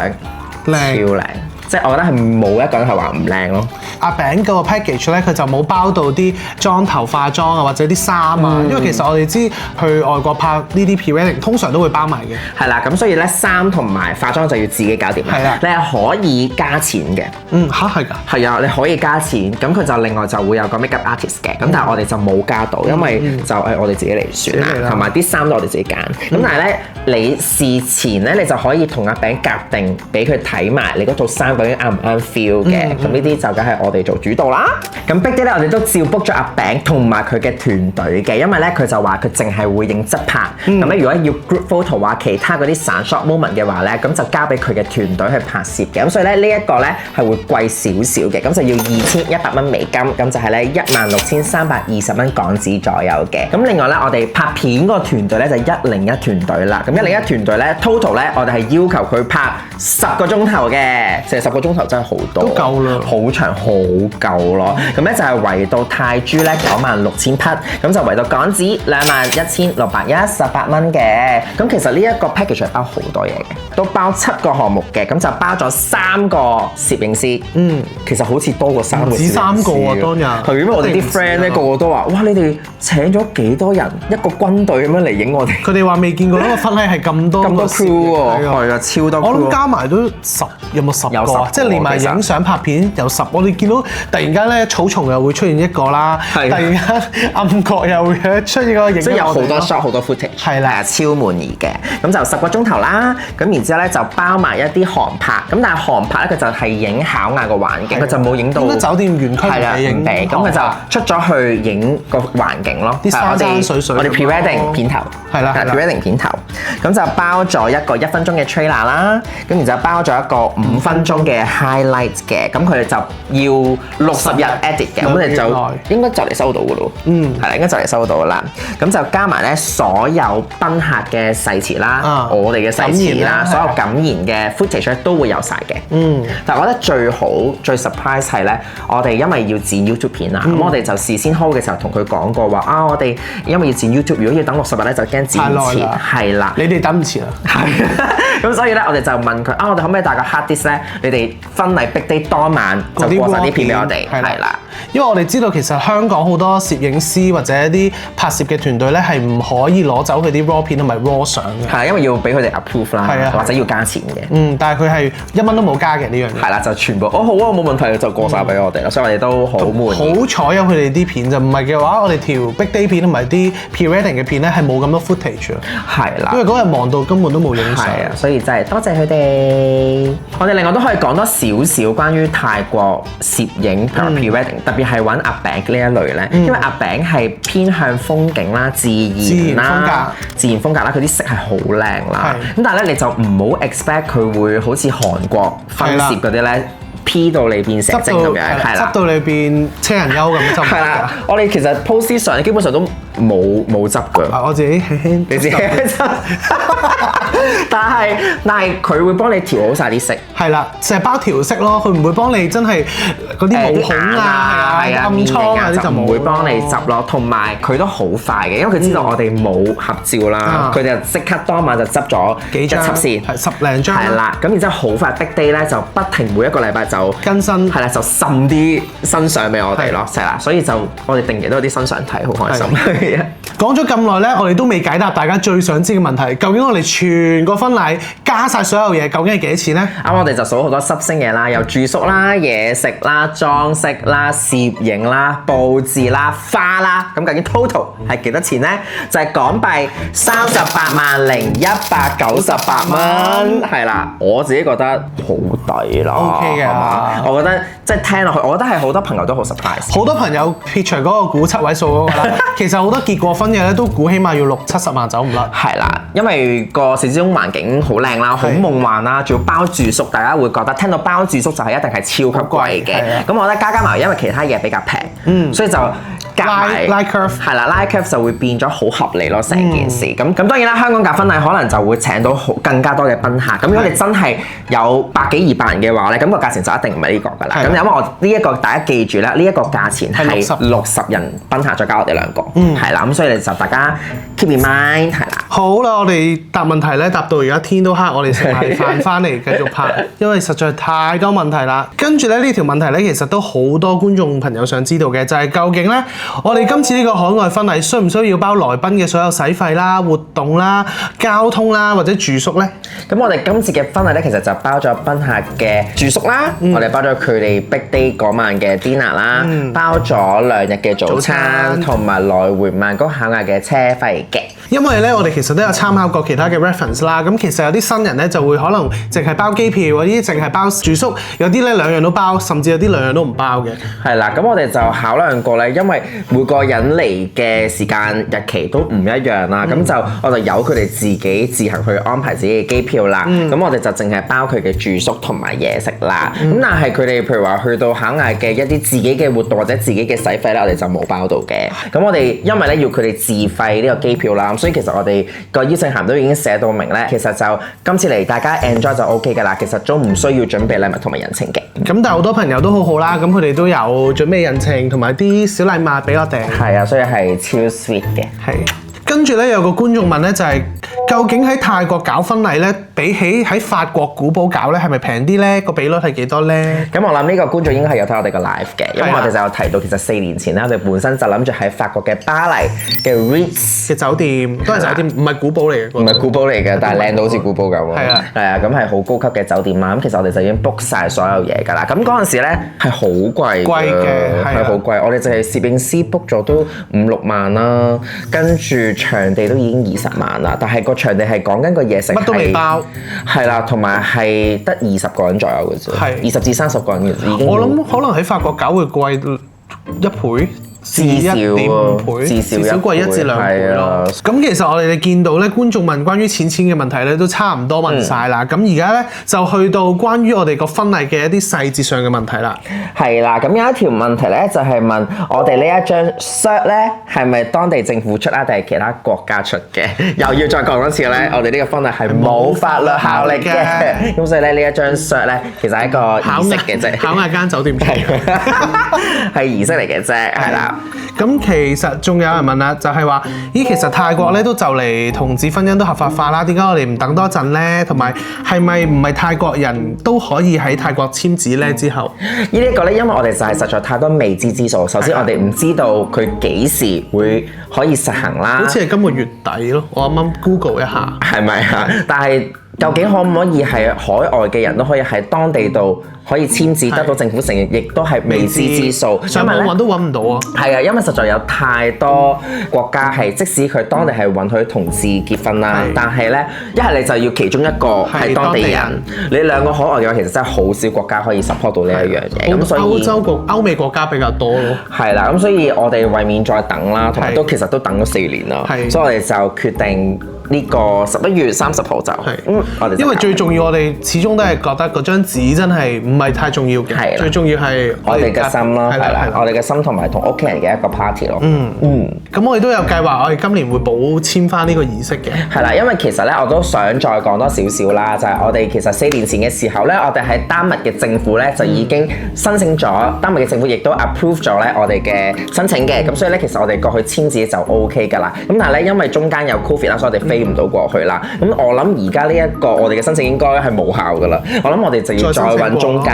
超靚。即係我覺得係冇一個人係話唔靚咯。阿餅嗰個 package 咧，佢就冇包到啲妝頭化妝啊，或者啲衫啊。因為其實我哋知去外國拍呢啲 pre-wedding 通常都會包埋嘅。係啦，咁所以咧衫同埋化妝就要自己搞掂啦。係啦，你係可以加錢嘅。係㗎。係啊，你可以加錢，咁佢就另外就會有個 makeup artist 嘅，咁但係我哋就冇加到，因為就我哋自己嚟算啦，同埋啲衫都我哋自己揀。咁但係咧，你事前咧你就可以同阿餅夾定，俾佢睇埋你嗰套衫究竟啱唔啱 feel 嘅。咁呢啲就梗係我哋做主導啦。咁 Big Day 咧，我哋都照 book 咗阿餅同埋佢嘅團隊嘅，因為咧佢就話佢淨係會影側拍，咁咧如果要 group photo 啊其他嗰啲散 shot moment 嘅話咧，咁就交俾佢嘅團隊去拍攝嘅。咁所以咧呢一個咧係會貴少少嘅，咁就要2100蚊美金，咁就係咧16320蚊港紙左右嘅。咁另外咧我哋拍片嗰個團隊咧就101團隊啦。咁101團隊咧 total 咧我哋係要求佢拍10個鐘頭嘅，其實10個鐘頭真係好多，都夠啦，好長好夠咯。咁咧就係圍到泰銖咧96000匹，咁就圍到港紙21618蚊嘅。咁其實呢一個 package 係包好多嘢嘅，都包7個項目嘅，咁就包咗3個攝影師。其實好似多過3個攝影師。唔止3個啊，當日。係因為我哋啲 friend 咧個個都話：哇！你哋請咗幾多人？一個軍隊咁樣嚟影我哋。佢哋話未見過一個婚禮係咁多 crew 喎，係啊，超多 crew。我諗加埋都有冇10個啊？即係連埋影相拍片有10。我哋見到突然間咧草叢又會出現一個啦，突然間暗角又會出現個影。即係有好多 shot 好多 footage。係啦，超滿意嘅。咁就10個鐘頭啦。咁然之後咧就包埋一啲航拍。咁但係航拍咧佢就係影巧雅個環境，佢就冇影到酒店園區嚟影地。咁佢就出咗去影個環境咯。啲山山水水。我哋 pre-wedding 片頭。係啦 pre-wedding 片頭。咁就包咗一個1分鐘嘅 trailer 啦。咁然之後包咗一個5分鐘嘅 highlight 嘅。咁佢哋就要60日 edit 嘅，咁我哋就應該就嚟收到噶咯。係啦，應該就嚟收到啦。咁就加埋咧所有賓客嘅誓詞啦，我哋嘅誓詞啦，所有感言嘅 footage 都會有晒嘅。但係我覺得最好最 surprise 係咧，我哋因為要剪 YouTube 片啊，咁我哋就事先 hold 嘅時候同佢講過話啊，我哋因為要剪 YouTube，如果要等60日咧，就驚剪唔切。係啦，你哋等唔切啊？係。咁所以咧，我哋就問佢啊，我哋可唔可以帶個 hard disk 咧？你哋婚禮 Big Day 當晚就播晒啲片俾我哋，係啦。因為我哋知道其實香港好多攝影師或者一啲拍攝嘅團隊咧係唔可以攞走佢啲 raw 片同埋 raw 相嘅。係，因為要俾佢哋 approve 啦，或者要加錢嘅。但係佢係1蚊都冇加嘅呢樣嘢。係啦，就全部好啊，冇問題，就過晒俾我哋啦，所以我哋都好滿意。好彩有佢哋啲片就唔係嘅話，我哋條 Big Day 片同埋啲 pre-wedding 嘅片咧係冇咁多 footage 啊。係啦，因為嗰日忙到根本都冇影相。係啊，所以真係多謝佢哋。我哋另外都可以講多少少關於泰國攝影 pre-wedding，特別係揾阿餅呢一類咧，因為阿餅係偏向風景啦、自然啦、自然風格啦，佢啲色係好靚啦。咁但係咧，你就唔好 expect 佢會好似韓國婚攝嗰啲咧。P 到你變成精咁樣，係啦，執到你變車人優咁就係啦。我哋其實 post 相基本上都冇執㗎。我自己你自己執，但係佢會幫你調好晒啲色。係啦，成日包調色咯，佢唔會幫你真係嗰啲毛孔啊、暗瘡啊啲就唔會幫你執咯。同埋佢都好快嘅，因為佢知道我哋冇合照啦，佢哋就即刻當晚就執咗幾張先，10零張。係啦，咁然之後好快 Big Day 咧就不停每一個禮拜就更新，係啦，就滲啲新相俾我哋咯，係啦，所以就我哋定期都有啲新相睇，好開心。係啊，講咗咁耐咧，我哋都未解答大家最想知嘅問題，究竟我哋全個婚禮加晒所有嘢，究竟係幾多錢咧？啱，我哋就數好多濕星嘢啦，有住宿啦、嘢食啦、裝飾啦、攝影啦、佈置啦、花啦，咁究竟 total 係幾多錢咧？就係港幣380198蚊，係啦，我自己覺得好抵啦。OK 嘅，我覺得即係聽落去，我覺得係好多朋友都好 surprise。好多朋友撇除嗰個估7位數嗰個啦，其實好多結過婚嘅咧都估起碼要60-70萬走唔甩。係啦，因為個市中環境好靚啦，好夢幻啦，仲要包住宿，大家會覺得聽到包住宿就係一定係超級貴嘅。咁我覺得加埋，因為其他嘢比較平，所以就拉 curve 係啦，拉 curve 就會變咗好合理咯，成件事。咁當然啦，香港搞婚禮可能就會請到更加多嘅賓客。咁如果你真係有100幾200人嘅話咧，咁個價錢就一定唔係呢個㗎啦。咁因為我呢一個大家記住啦，呢一個價錢係60人賓客再加我哋2個，係啦。咁所以你就大家 keep in mind 係啦。好啦，我哋答問題咧答到而家天都黑，我哋食埋飯翻嚟繼續拍，因為實在太多問題啦。跟住咧呢條問題咧，其實都好多觀眾朋友想知道嘅，就係究竟咧我哋今次呢個海外婚禮需唔需要包來賓嘅所有使費啦、活動啦、交通啦或者住宿咧？咁我哋今次嘅婚禮咧，其實就包咗賓客嘅住宿啦，我哋包咗佢哋 big day 嗰晚嘅 dinner 啦，包咗2日嘅早餐，同埋來回曼谷考雅嘅車費嘅。因為咧，我哋其實都有參考過其他嘅 reference 啦。咁其實有啲新人咧就會可能淨係包機票，有啲淨係包住宿，有啲咧2樣都包，甚至有啲2樣都唔包嘅。係啦，咁我哋就考量過咧，因為每個人嚟嘅時間日期都唔一樣啦，咁就我就由佢哋自己自行去安排自己嘅機票啦。咁我哋就淨係包佢嘅住宿同埋嘢食啦。咁但係佢哋譬如話去到考雅嘅一啲自己嘅活動或者自己嘅使費咧，我哋就冇包到嘅。咁我哋因為咧要佢哋自費呢個機票啦。所以其實我哋個邀請函都已經寫到明咧，其實就今次嚟大家 enjoy 就 OK 㗎啦，其實都唔需要準備禮物同埋人情嘅。咁但係好多朋友都好好啦，咁佢哋都有準備人情同埋啲小禮物俾我哋。係啊，所以係超 sweet 嘅。係。跟住咧有個觀眾問咧就係、究竟喺泰國搞婚禮咧，比起喺法國古堡搞咧，係咪平啲咧？個比率係幾多咧？咁我諗呢個觀眾應該係有睇我哋個 live 嘅，因為我哋就有提到其實4年前咧，我哋本身就諗住喺法國嘅巴黎嘅 Ritz 嘅酒店都係酒店，唔係古堡嚟嘅。唔係古堡嚟嘅，但係靚到好似古堡咁喎。係啊，係啊，咁係好高級嘅酒店啦。咁其實我哋就已經 book 晒所有嘢㗎啦。咁嗰陣時咧係好貴嘅，係好貴。我哋就係攝影師 book 咗都5-6萬啦，跟住場地都已經20萬啦。但係個場地係講緊個嘢食乜都未包，係啦，同埋係得20個人左右嘅啫，係20至30個人嘅已經。我諗可能喺法國搞會貴1倍。至少1.5倍，至少貴1至2倍咯。咁其實我哋見到咧，觀眾問關於錢嘅問題咧，都差唔多問晒啦。咁而家咧就去到關於我哋個婚禮嘅一啲細節上嘅問題啦。係啦，咁有一條問題咧，就係問我哋呢一張 cert 咧係咪當地政府出啊，定係其他國家出嘅？又要再講多次咧，我哋呢個婚禮係冇法律效力嘅。咁所以咧呢一張 cert 咧，其實係一個儀式嘅啫，考雅間酒店出嘅，係儀式嚟嘅啫，係啦。咁其實仲有人問啦，就係話，咦，其實泰國咧都就嚟同志婚姻都合法化啦，點解我哋唔等多陣咧？同埋係咪唔係泰國人都可以喺泰國簽字咧？之後呢一個咧，因為我哋就係實在太多未知之數。首先我哋唔知道佢幾時會可以實行啦。好似係今個月底咯，我啱啱 Google 一下，係咪啊？但係究竟可唔可以係海外嘅人都可以喺當地度可以簽字得到政府承認，亦都係未知之數。上網揾都揾唔到啊！係啊，因為實在有太多國家係，即使佢當地係允許同志結婚啦，但係咧一係你就要其中一個係當地人，你2個海外嘅話，其實真係好少國家可以 support 到呢一樣嘢。咁所以歐美國家比較多咯。係啦，咁所以我哋為免再等啦，同埋都其實都等咗4年啦，所以我哋就決定呢個11月30號就我哋因為最重要，我哋始終都係覺得嗰張紙真係唔係太重要嘅，最重要係我哋嘅心咯，係啦，我哋嘅心同埋同屋企人嘅一個 party 咯。咁我哋都有計劃，我哋今年會補簽翻呢個儀式嘅。係啦，因為其實咧，我都想再講多少少啦，就係我哋其實4年前嘅時候咧，我哋喺丹麥嘅政府咧就已經申請咗，丹麥嘅政府亦都 approve 咗咧我哋嘅申請嘅，咁所以咧其實我哋過去簽字就 OK 㗎啦。咁但係咧因為中間有 COVID 啦，所以我哋飛唔到過去啦。咁我諗而家呢一個我哋嘅申請應該係無效㗎啦。我諗我哋就要再揾中介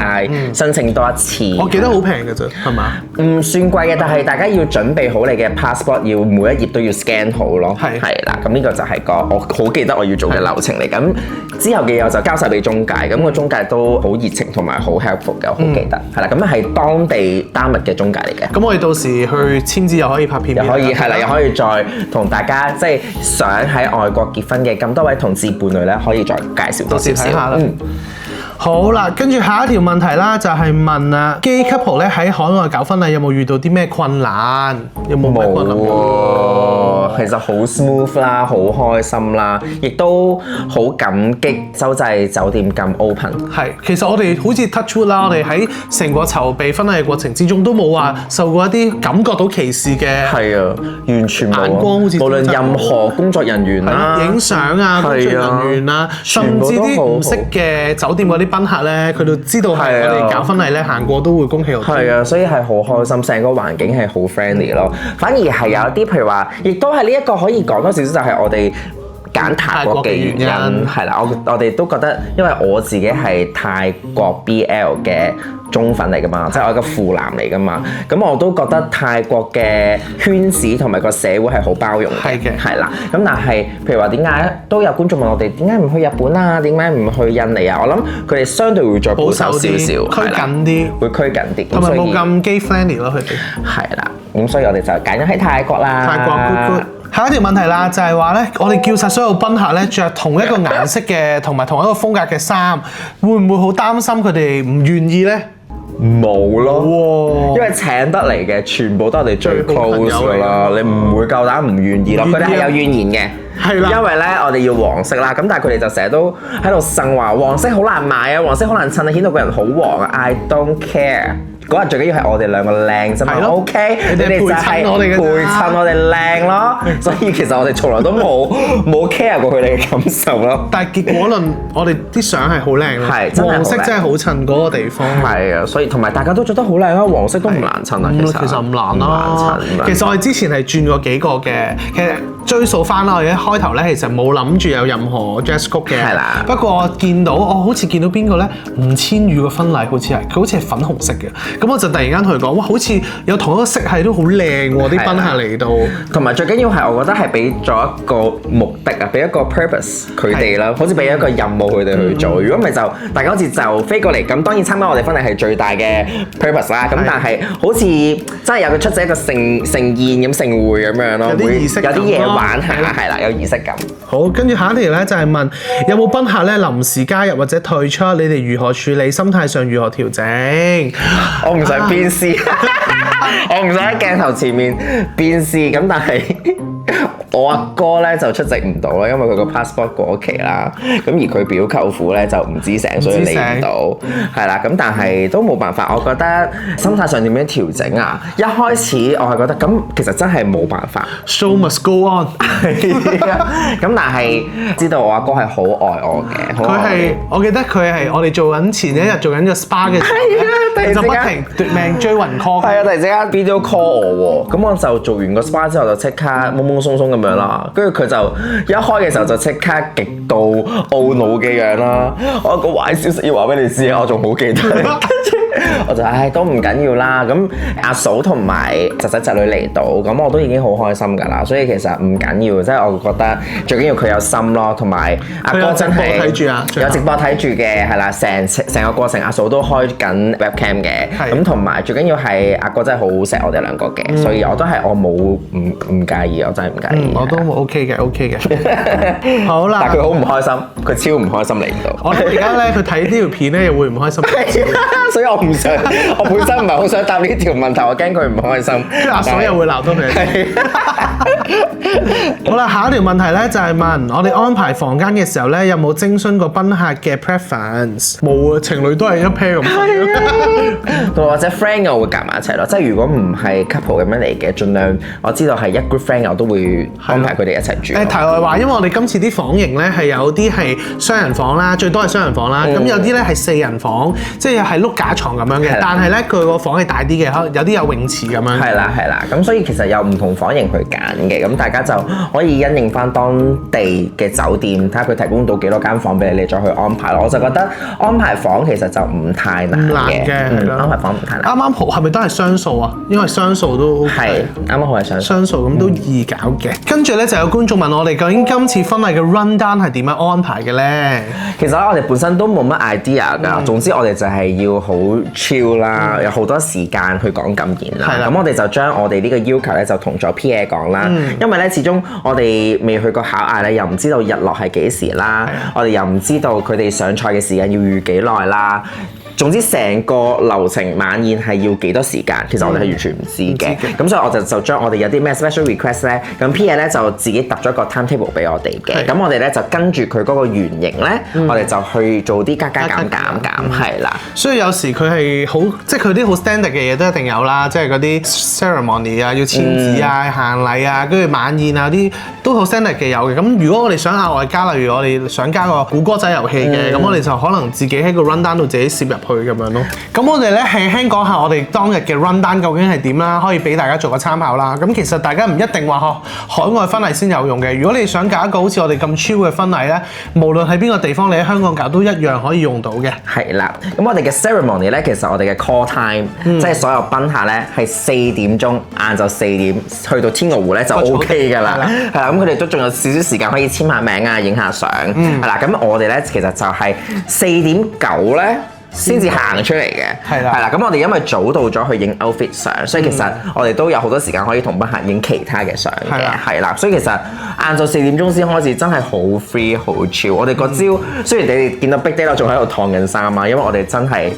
申請多一次。我記得好平㗎啫，係嘛？唔算貴嘅，但係大家要準備好你嘅 passport，要每一頁都要 scan 好咯。係啦，咁呢個就係個我好記得我要做嘅流程嚟。咁之後嘅嘢我就交晒俾中介，咁個中介都好熱情同埋好 helpful 嘅，我好記得。係啦，咁係當地丹麥嘅中介嚟嘅。咁我哋到時去簽字又可以拍片，又可以係啦，又可以再同大家即係想喺外國結婚嘅咁多位同志伴侶咧，可以再介紹多少少。好啦，跟住下一條問題啦，就係問啊，gay couple 咧喺海外搞婚禮有冇遇到啲咩困難？有冇咩困難？冇喎，其實好 smooth 啦，好開心啦，亦都好感激洲際酒店咁 open。係，其實我哋好似 touch wood 啦，我哋喺成個籌備婚禮嘅過程之中，都冇話受過一啲感覺到歧視嘅。係啊，完全冇啊。眼光好似無論任何工作人員啦，影相啊，工作人員啊，甚至啲唔識嘅酒店嗰啲賓客咧，佢都知道係我哋搞婚禮咧，行過都會恭喜我哋。係啊，所以係好開心，成個環境係好 friendly 咯。反而係有啲譬如話，亦都係呢一個可以講多少少，就係我哋揀泰國嘅原因係啦。我哋都覺得，因為我自己係泰國 BL 嘅忠粉嚟噶嘛，即係我一個腐男嚟噶嘛，咁我都覺得泰國嘅圈子同埋個社會係好包容嘅，係啦。咁但係譬如話點解都有觀眾問我哋點解唔去日本啊？點解唔去印尼啊？我諗佢哋相對會再保守少少，拘謹啲，會拘謹啲，同埋冇咁 gay friendly 咯，佢哋係啦。咁所以我哋就揀咗喺泰國啦。泰國 good。下一條問題啦，就係話咧，我哋叫晒所有賓客咧着同一個顏色嘅同埋同一個風格嘅衫，會唔會好擔心佢哋唔願意咧？冇咯，因為請得嚟嘅全部都係我哋最 close 㗎啦，你唔會夠膽唔願意咯。佢哋係有怨言嘅，係啦，因為咧我哋要黃色啦，咁但係佢哋就成日都喺度呻話黃色好難買啊，黃色好難襯啊，顯到個人好黃啊。I don't care。嗰日最緊要係我哋兩個靚啫嘛，OK？你哋就係陪襯我哋靚咯，所以其實我哋從來都冇 care 過佢哋嘅感受咯。但係結果論，我哋啲相係好靚咯，黃色真係好襯嗰個地方。係啊，所以同埋大家都着得好靚啊，黃色都唔難襯啊，其實唔難啦。其實我哋之前係轉過幾個嘅，其實追溯翻啦，我哋一開頭咧其實冇諗住有任何 dress code 嘅，係啦。不過見到我好似見到邊個咧，吳千語嘅婚禮好似係，佢好似係粉紅色嘅。咁我就突然間同佢講，哇，好似有同一個色系都好靚喎，啲賓客嚟到。同埋最緊要係，我覺得係俾咗一個目的啊，俾一個 purpose 佢哋啦，好似俾一個任務佢哋去做。如果唔係就大家好似就飛過嚟，咁當然參加我哋婚禮係最大嘅 purpose 啦。咁但係好似真係有佢出席一個盛宴咁盛會咁樣咯，有啲儀式感，有啲嘢玩下，係啦，有儀式感。好，跟住下一條咧就係問有冇賓客咧臨時加入或者退出，你哋如何處理？心態上如何調整？我唔想變師，我唔想喺鏡頭前面變師，咁但係我阿哥咧就出席唔到啦，因為佢個 passport 過期啦。咁而佢表舅父咧就唔知醒，所以嚟唔到。係啦，咁但係都冇辦法。我覺得心態上點樣調整啊？一開始我係覺得咁，其實真係冇辦法。Show must go on。咁但係知道我阿哥係好愛我嘅，佢係我記得佢係我哋做緊前一日做緊個 SPA 嘅時候咧，就不停奪命追魂 call。係啊，突然之間 video call 我喎，咁我就做完個 SPA 之後就即刻懵懵鬆鬆咁樣啦，跟住佢就一開嘅時候就即刻極度懊惱嘅樣啦。我有個壞消息要話俾你知啊，我仲好記得。我就都唔緊要啦，咁阿嫂同埋侄仔侄女嚟到，咁我都已經好開心㗎啦，所以其實唔緊要，即係我覺得最緊要佢有心咯，同埋阿哥真係有直播睇住嘅，係啦，成個過程阿嫂都開緊 webcam 嘅，咁同埋最緊要係阿哥真係好錫我哋兩個嘅，所以我都係我冇唔介意，我真係唔介意。我都 OK 嘅。好啦，但係佢好唔開心，佢超唔開心嚟唔到。我而家咧，佢睇呢條片咧又會唔開心。所以我唔想，我本身唔係好想答呢條問題，我驚佢唔開心。跟住阿嫂又會鬧到佢。好啦，下一條問題咧就係問我哋安排房間嘅時候咧，有冇徵詢過賓客嘅 preference？冇啊，情侶都係一 pair 咁。或者 friend 我會夾埋一齊咯，即係如果唔係 couple 咁樣嚟嘅，盡量我知道係一 group friend 我都會安排佢哋一齊住。題外話，因為我哋今次啲房型咧係有啲係雙人房啦，最多係雙人房啦，咁有啲咧係四人房，即係碌架床咁樣嘅。但係咧佢個房係大啲嘅，可能有啲有泳池咁樣。係啦，咁所以其實有唔同房型去揀嘅，咁大家就可以因應翻當地嘅酒店，睇下佢提供到幾多間房俾你，你再去安排咯。我就覺得安排房其實就唔太難嘅，安排房唔太難。啱啱好係咪都係雙數啊？因為雙數都係啱啱好係雙數，咁都易搞嘅。跟住咧就有觀眾問我哋究竟今次婚禮嘅 run down 係點樣安排嘅咧？其實我哋本身都冇乜 idea 㗎，總之我哋就係要好好 chill 啦，有好多時間去講感言啦。係啦咁我哋就將我哋呢個要求咧就同咗 P.A 講啦，因為咧始終我哋未去過考嗌咧，又唔知道日落係幾時啦，我哋又唔知道佢哋上菜嘅時間要預幾耐啦。總之成個流程晚宴係要幾多時間，其實我哋係完全唔知嘅。咁所以我就將我哋有啲咩 special request 咧，咁 P.A 咧就自己揼咗個 timetable 俾我哋嘅。咁我哋咧就跟住佢嗰個原型咧，我哋就去做啲加減係啦。所以有時佢係好，即係佢啲好 standard 嘅嘢都一定有啦，即係嗰啲 ceremony 啊，要簽字啊、行禮啊，跟住晚宴啊啲都好 standard 嘅有嘅。咁如果我哋想額外加，例如我哋想加個估歌仔遊戲嘅，咁我哋就可能自己喺個 rundown 度自己攝入去咁樣咯。咁我哋咧輕輕講下我哋當日嘅 rundown 究竟係點啦，可以俾大家做個參考啦。咁其實大家唔一定話海外婚禮先有用嘅。如果你想搞一個好似我哋咁 chill 嘅婚禮咧，無論喺邊個地方你喺香港搞都一樣可以用到嘅。係啦，咁我哋嘅 ceremony 咧，其實我哋嘅 call time，即係所有賓客咧係4點鐘，晏晝4點去到天鵝湖咧就 OK 㗎啦。係啦，咁佢哋都仲有少少時間可以簽下名啊、影下相。係啦，咁我哋咧其實就係4點9咧先至行出嚟嘅。係啦，咁我哋因為早到咗去影 outfit 相，所以其實我哋都有好多時間可以同賓客影其他嘅相嘅。係啦，所以其實晏晝4點鐘先開始，真係好 free 好 chill。我哋個朝雖然你哋見到 Big Day 仲喺度燙緊衫啊，因為我哋真係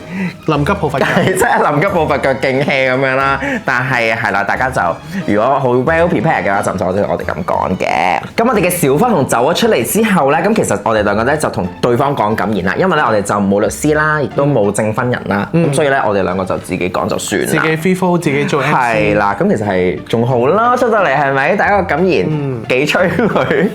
臨急抱佛腳，真係臨急抱佛腳勁 hea 咁樣啦。但係係啦，大家就如果好 well prepared 嘅話，就唔使我哋咁講嘅。咁我哋嘅小花童走咗出嚟之後咧，咁其實我哋兩個咧就同對方講感言啦，因為咧我哋就冇律師啦，亦都冇證婚人啦，咁所以咧我哋兩個就自己講就算啦，自己 free flow 自己做 MC。係啦，咁其實係仲好啦，出到嚟係咪？第一個感言幾催佢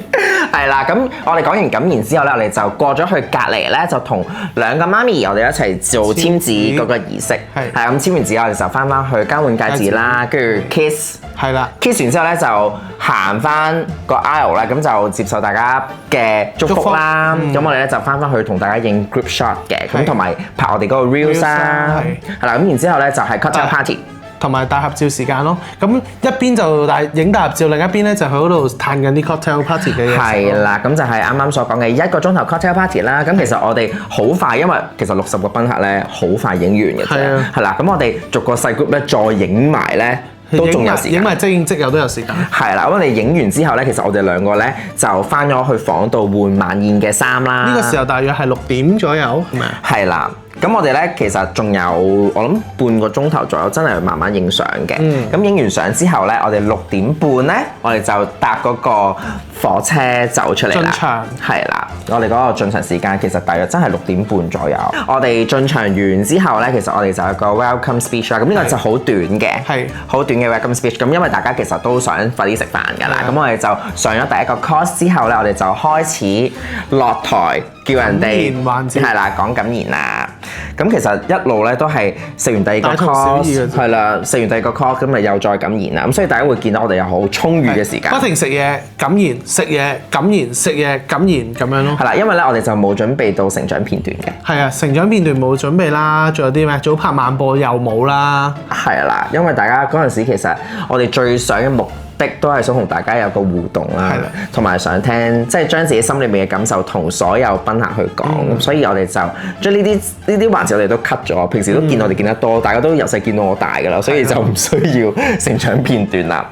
係啦，咁我哋講完感言之後咧，我哋就過咗去隔離咧，就同兩個媽咪我哋一齊做簽字嗰個儀式。係咁簽完字我哋就翻去交換戒指啦，跟住 kiss。係啦 ，kiss 完之後咧就行翻個 aisle 啦，咁就接受大家嘅祝福啦。咁我哋咧就翻去同大家影 group shot 嘅，咁同埋拍我哋嗰個 reels 啦。係啦，咁然之後咧就係 cocktail party。同埋大合照時間咯，咁一邊就影大合照，另一邊咧就喺嗰度嘆緊啲 cocktail party 嘅嘢。係啦，咁就係啱啱所講嘅1個鐘頭 cocktail party 啦。咁其實我哋好快，因為其實60個賓客咧好快影完嘅啫。係啦，咁我哋逐個細 group 咧再影埋咧。都仲有時間，影埋即影即有都有時間。係啦，咁我哋影完之後咧，其實我哋兩個咧就翻咗去房度換晚宴嘅衫啦。呢個時候大約係6點左右，係咪啊？係啦。咁我哋咧其實仲有我諗半個鐘頭左右，真係慢慢影相嘅。咁影完相之後咧，我哋6點半咧，我哋就搭嗰個火車走出嚟啦。進場係啦，我哋嗰個進場時間其實大約真係6點半左右。我哋進場完之後咧，其實我哋就有個 welcome speech 啦。咁呢個就好短嘅，係好短嘅 welcome speech。咁因為大家其實都想快啲食飯㗎啦，咁我哋就上咗第一個 course 之後咧，我哋就開始落台叫人哋係啦講感言啦。咁其實一路咧都係食完第二個 course， 係啦，食完第二個 course 咁咪又再感言啦。咁所以大家會見到我哋有好充裕嘅時間，不停食嘢感言，食嘢感言，食嘢感言咁樣咯。係啦，因為咧我哋就冇準備到成長片段嘅。係啊，成長片段冇準備啦，仲有啲咩早拍晚播又冇啦。係啦，因為大家嗰陣時其實我哋最想嘅目的都係想同大家有個互動啦，同埋想聽即係將自己心裏面嘅感受同所有賓客去講，咁所以我哋就將呢啲環節我哋都 cut 咗。平時都見我哋見得多，大家都由細見到我大㗎啦，所以就唔需要成長片段啦。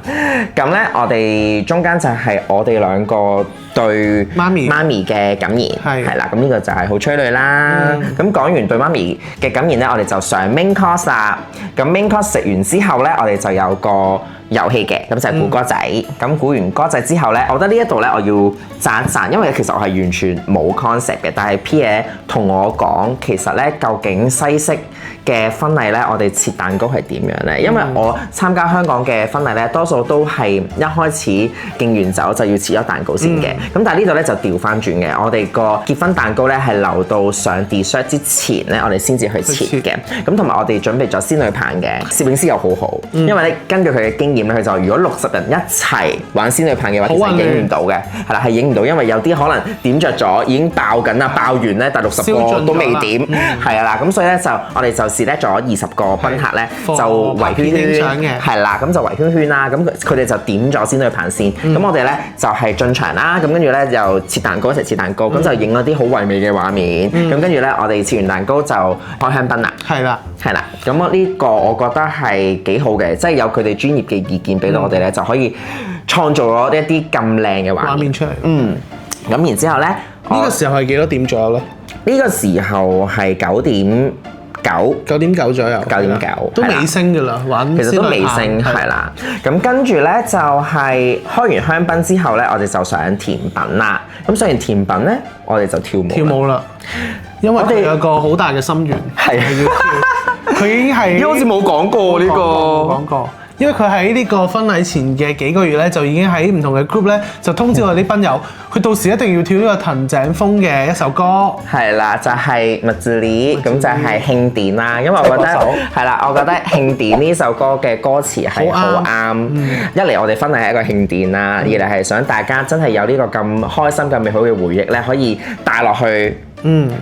咁咧，我哋中間就係我哋兩個對媽咪嘅感言，係啦，咁呢個就係好催淚啦。咁講完對媽咪嘅感言咧，我哋就上 main course 啦。咁 main course 食完之後咧，我哋就有個遊戲嘅，咁就係估歌仔。咁估完歌仔之後咧，我覺得呢一度咧，我要讚一讚，因為其實我係完全冇 concept 嘅。但係 P.A 同我講，其實咧究竟西式嘅婚禮咧，我哋切蛋糕係點樣咧？因為我參加香港嘅婚禮咧，多數都係一開始敬完酒就要切咗蛋糕先嘅。咁但係呢度咧就調翻轉嘅，我哋個結婚蛋糕咧係留到上 dessert 之前咧，我哋先至去切嘅。咁同埋我哋準備咗仙女棒嘅，攝影師又好好，因為咧根據佢嘅經驗咧，佢就如果60人一齊玩仙女棒嘅話，其實影唔到嘅，係啦，係影唔到，因為有啲可能點着咗已經爆緊啦，爆完咧，但60個都未點，係啦，咁所以咧就我哋就select咗20個賓客咧，就圍圈，係啦，咁就圍圈圈啦，咁佢哋就點咗仙女棒先，咁我哋咧就係進場啦，咁跟跟住咧又切蛋糕一齊切蛋糕，咁就影咗啲好唯美嘅畫面。咁跟住咧，我哋切完蛋糕就開香檳啦。係啦，係啦，咁呢個我覺得係幾好嘅，即係有佢哋專業嘅意見俾到我哋咧，就可以創造咗一啲咁靚嘅畫面出嚟。咁然之後咧，呢個時候係幾多點左右咧？呢個時候係9:09， 9:09左右9:09都尾聲㗎啦，玩其實都尾聲係啦。咁跟住咧就係開完香檳之後咧，我哋就上甜品啦。咁上完甜品咧，我哋就跳舞啦。因為我哋有個好大嘅心願係要跳，佢已經係好似冇講過呢個，冇講過。因為佢喺呢個婚禮前嘅幾個月咧，就已經喺唔同嘅 group 咧，就通知我哋啲賓友，佢到時一定要跳呢個藤井風嘅一首歌。係啦，就係《Matsuri》，咁就係慶典啦。因為我覺得係啦，我覺得慶典呢首歌嘅歌詞係好啱。一嚟我哋婚禮係一個慶典啦，二嚟係想大家真係有呢個咁開心、咁美好嘅回憶咧，可以帶落去。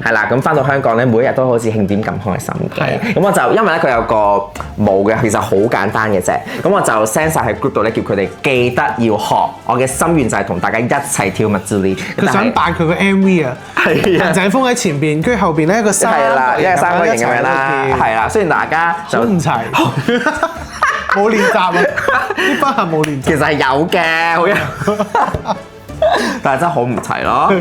係啦，咁翻到香港咧，每一日都好似慶典咁開心嘅。咁我就因為咧佢有個舞嘅，其實好簡單嘅啫。咁我就 send 晒喺 group 度咧，叫佢哋記得要學。我嘅心願就係同大家一齊跳 Matsuri。佢想扮佢個 MV 啊，藤井風喺前邊，跟住後邊咧一個三角形咁樣啦，係啦。雖然大家就唔齊，冇練習啊，啲賓客冇練習。其實係有嘅，好有。但係真係好唔齊咯，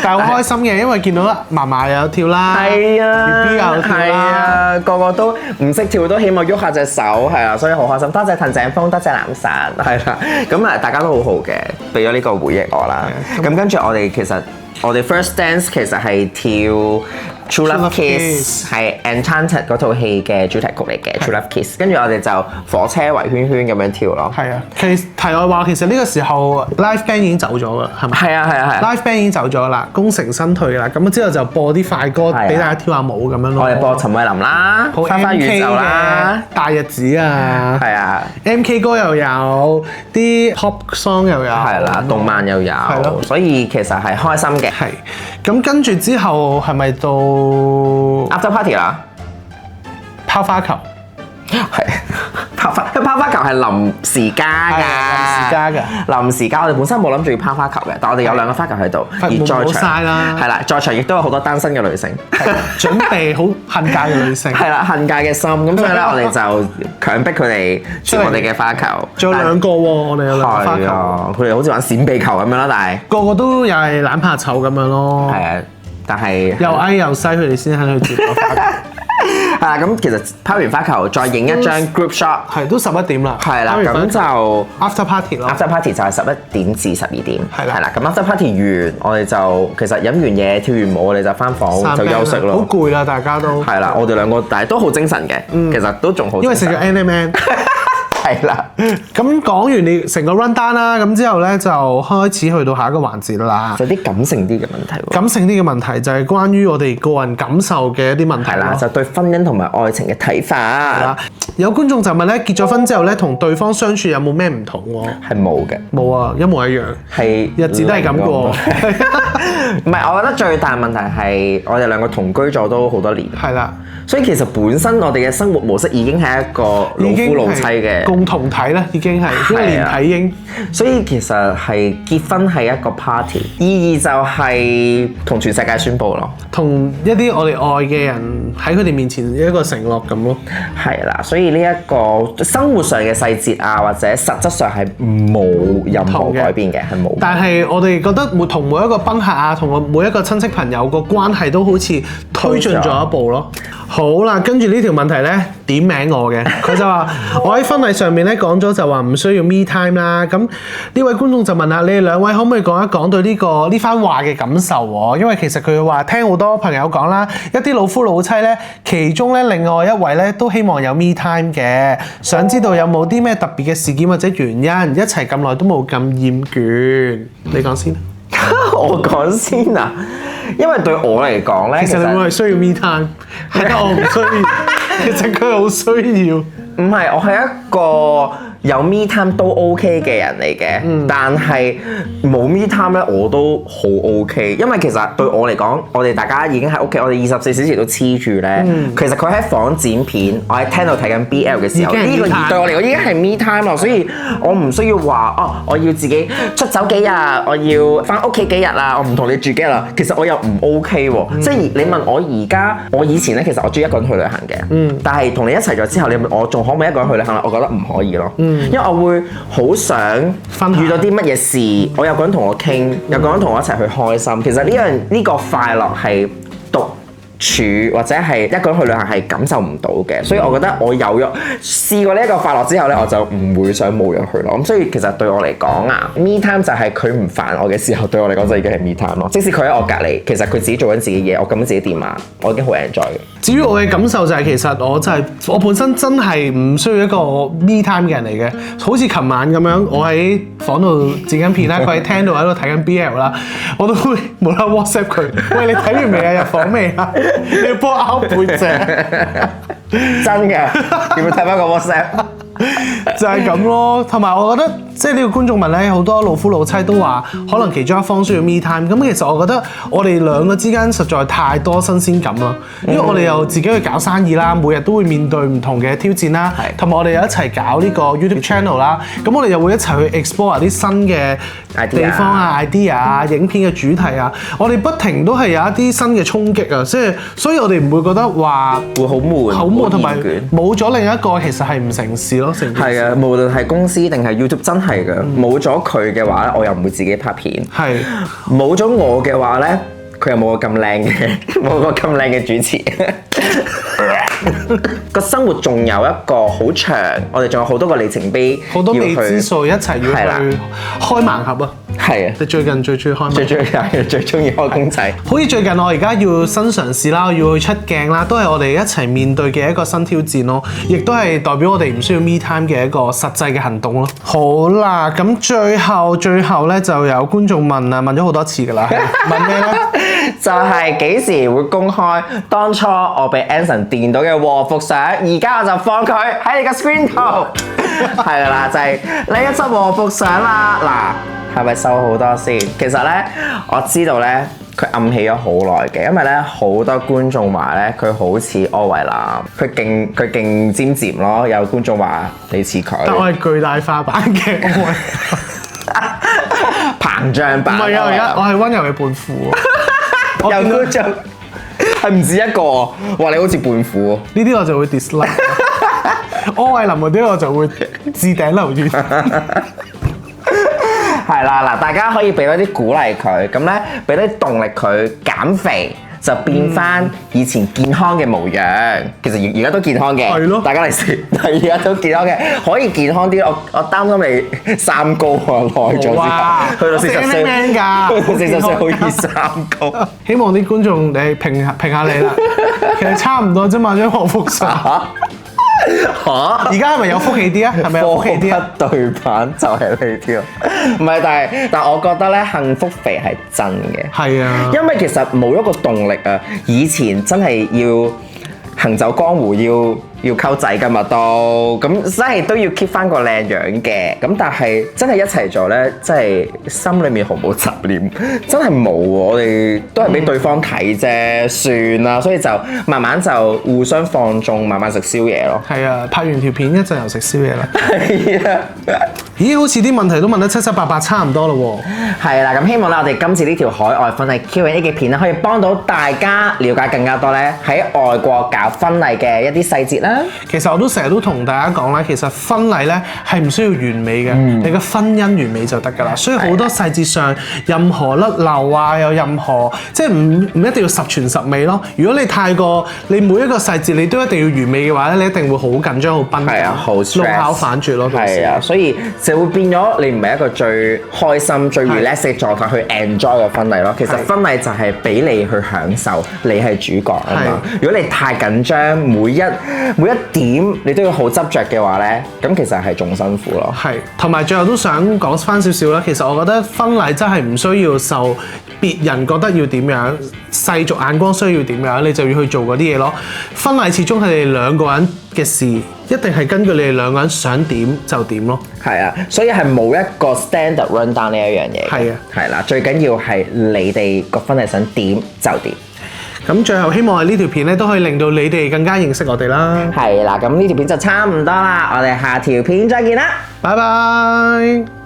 但係好開心嘅，因為見到嫲嫲又有跳啦，係啊 ，B B 又跳啦，個個都唔識跳都起碼喐下隻手，係啊，所以好開心。多謝藤井風，多謝男神，係啦，咁啊大家都好好嘅，俾咗呢個回憶我啦。咁跟住我哋 first dance 其實係跳True Love Kiss 係 Enchanted 嗰套戲嘅主題曲嚟嘅 True Love Kiss， 跟住我哋就火車圍圈圈咁樣跳咯。係啊，題外話，其實呢個時候 Live Band 已經走咗㗎，係咪？係啊 Live Band 已經走咗啦，功成身退啦。咁之後就播啲快歌俾大家跳下舞咁樣咯。我哋播陳慧琳啦，花花宇宙啦，大日子啊，係啊 ，MK 歌又有啲 Pop song 又有，係啦，動漫又有，係咯，所以其實係開心嘅。係，咁跟住之後係咪到After Party 啦？拋花球係拋花球係臨時加㗎，臨時加。我哋本身冇諗住要拋花球嘅，但我哋有2個花球喺度，而在場係啦，在場亦都有好多單身嘅女性，準備好恨嫁嘅女性，係啦，恨嫁嘅心。咁所以咧，我哋就強迫佢哋出我哋嘅花球。仲有2個喎，我哋有2個花球。佢哋好似玩閃避球咁樣啦，但係個個都又係懶怕醜咁樣咯。係啊，但係又矮又細，佢哋先喺度接個花球。係啦，咁其實拋完花球再影一張 group shot， 係都11點啦。係啦，咁就 after party 咯。after party 就係11點至12點。係啦，咁 after party 完，我哋就其實飲完嘢、跳完舞，我哋就翻房就休息咯。好攰啦，大家都係啦，我哋2個但係都好精神嘅，其實都仲好。因為食咗 NMN。係啦，咁講完你成個 run down 啦，咁之後咧就開始去到下一個環節啦。就啲感性啲嘅問題喎。感性啲嘅問題就係關於我哋個人感受嘅一啲問題啦，就對婚姻同埋愛情嘅睇法。係啦，有觀眾就問咧，結咗婚之後咧，同對方相處有冇咩唔同喎？係冇嘅，冇啊，一模一樣，係日子都係咁過。唔係，我覺得最大問題係我哋2個同居咗都好多年。係啦。所以其實本身我哋嘅生活模式已經係一個老夫老妻嘅共同體啦，已經係一個連體嬰。所以其實係結婚係一個 party， 意義就係同全世界宣佈咯，同一啲我哋愛嘅人喺佢哋面前一個承諾咁咯。係啦，所以呢一個生活上嘅細節啊，或者實質上係冇任何改變嘅，係冇。但係我哋覺得同每一個賓客啊，同每一個親戚朋友個關係都好似推進咗一步咯。好啦，跟住呢條問題咧點名我嘅，佢就話我喺婚禮上面咧講咗就話唔需要 me time 啦。咁呢位觀眾就問下你哋2位可唔可以講一講對呢番話嘅感受喎？因為其實佢話聽好多朋友講啦，一啲老夫老妻咧，其中咧另外一位咧都希望有 me time 嘅，想知道有冇啲咩特別嘅事件或者原因，一齊咁耐都冇咁厭倦。你講先。我講先啊，因為對我嚟講咧，其實我係需要 me time， 係得我唔需要。其實佢好需要。唔係，我係一個有 me time 都 OK 嘅人嚟嘅，但係冇 me time 咧我都好 OK，因為其實對我嚟講，我哋大家已經喺屋企，我哋24小時都黐住咧。其實佢喺房剪片，我喺廳度睇緊 BL 嘅時候，呢個對我嚟講已經係 me time 咯，所以我唔需要話哦，我要自己出走幾日，我要翻屋企幾日啦，我唔同你住幾日啦。其實我又唔 OK 喎，即係你問我而家，我以前咧其實我中意一個人去旅行嘅，但係同你一齊咗之後，你問我仲可唔可以一個人去旅行咧？我覺得唔可以咯，因為我會好想遇到啲乜嘢事，我有個人同我傾，有個人同我一齊去開心。其實呢個快樂係獨處或者係一個人去旅行係感受唔到嘅，所以我覺得我有咗試過呢一個快樂之後咧，我就唔會想冇人去咯。咁所以其實對我嚟講啊，me time 就係佢唔煩我嘅時候，對我嚟講就已經係 me time 咯。即使佢喺我隔離，其實佢自己做緊自己嘢，我撳緊自己電話，我已經好 enjoy 嘅。至於我嘅感受就係、其實我本身真係唔需要一個 me time 嘅人嚟嘅，好似琴晚咁樣，我喺房度剪緊片啦，佢喺廳度喺度睇緊 BL 啦，我都會無啦 WhatsApp 佢，喂，你睇完未啊？入房未啊？你要幫我拗背脊，真嘅，要唔要睇翻個 WhatsApp？就係咁咯，同埋我覺得即係呢個觀眾問咧，好多老夫老妻都話可能其中一方需要 me time。咁其實我覺得我哋兩個之間實在太多新鮮感啦，因為我哋又自己去搞生意啦，每日都會面對唔同嘅挑戰啦，同埋我哋又一齊搞呢個 YouTube channel 啦，咁我哋又會一齊去 explore 啲新嘅地方啊、idea 啊、影片嘅主題啊，我哋不停都係有一啲新嘅衝擊啊，即係所以我哋唔會覺得話會好悶，同埋冇咗另一個其實係唔成事咯，成件事。係啊，無論係公司定係 YouTube， 真係㗎。冇咗佢嘅話咧，我又唔會自己拍片。係冇咗我嘅話咧，佢又冇我咁靚嘅，冇個咁靚嘅主持。個生活仲有一個好長，我哋仲有好多個里程碑，好多未知數一齊要去開盲盒啊！係啊！你最近最中意開盲盒？最中意開公仔。好似最近我而家要新嘗試啦，要去出鏡啦，都係我哋一齊面對嘅一個新挑戰咯，亦都係代表我哋唔需要 me time 嘅一個實際嘅行動咯。好啦，咁最後咧就有觀眾問啊，問咗好多次㗎啦，問咩咧？就係幾時會公開當初我被 Anson 電到嘅和服相？而家我就放佢喺你個 screen 度。係啦，就係呢一輯和服相啦。嗱，係咪瘦好多先？其實咧，我知道咧，佢暗起咗好耐嘅，因為咧好多觀眾話咧，佢好似柯煒藍，佢勁尖尖咯。有觀眾話你似佢，但我係巨大化版嘅柯煒膨脹版。唔係啊，而家我係溫柔嘅胖虎。有觀眾係唔止一個，話你好似胖虎。呢啲我就會 dislike。柯煒藍嗰啲我就會置頂留言。係啦，嗱，大家可以俾多啲鼓勵佢，咁咧俾多啲動力佢減肥，就變翻以前健康嘅模樣。其實而家都健康嘅，係咯，大家嚟試，而家都健康嘅，可以健康啲。我擔心你三高啊，耐咗之後，去到40歲㗎，去到40歲好易三高。希望啲觀眾你評下你啦，其實差唔多啫嘛，張和服相。嚇！而家係咪有福氣啲啊？係咪有福氣啲啊？對版就係呢啲咯，唔係，但係我覺得咧，幸福肥係真嘅。係啊，因為其實冇一個動力啊，以前真係要行走江湖要溝仔㗎嘛都，咁真係都要 keep 翻個靚樣嘅。咁但係真係一齊做咧，真係心裏面毫無雜念，真係冇喎。我哋都係俾對方睇啫，算啦。所以就慢慢就互相放縱，慢慢食宵夜咯。係啊，拍完條片一陣又食宵夜啦。係啊。咦，好似啲問題都問得七七八八，差唔多咯喎。係啦，咁希望咧，我哋今次呢條海外婚禮 Q&A 嘅片咧，可以幫到大家了解更加多咧喺外國搞婚禮嘅一啲細節啦。其實我都成日都同大家講啦，其實婚禮咧係唔需要完美嘅，你嘅婚姻完美就得㗎啦。所以好多細節上，任何甩漏啊，有任何即係唔一定要十全十美咯。如果你太過你每一個細節你都一定要完美嘅話咧，你一定會好緊張、好繃緊，好弄巧反拙咯。係啊，所以就會變咗你唔係一個最開心、最 relax 嘅狀態去 enjoy 個婚禮咯。其實婚禮就係俾你去享受，你係主角啊嘛。如果你太緊張，每一點你都要好執着嘅話咧，咁其實係仲辛苦咯。係，同埋最後都想講翻少少啦。其實我覺得婚禮真係唔需要受別人覺得要點樣，世俗眼光需要點樣，你就要去做嗰啲嘢咯。婚禮始終係你哋兩個人嘅事，一定係根據你哋兩個人想點就點咯。係啊，所以係冇一個 standard run down 呢一樣嘢。係啊，係啦，最緊要係你哋個婚禮想點就點。咁最後希望係呢條片咧都可以令到你哋更加認識我哋啦。係啦，咁呢條片就差唔多啦，我哋下條片再見啦，拜拜。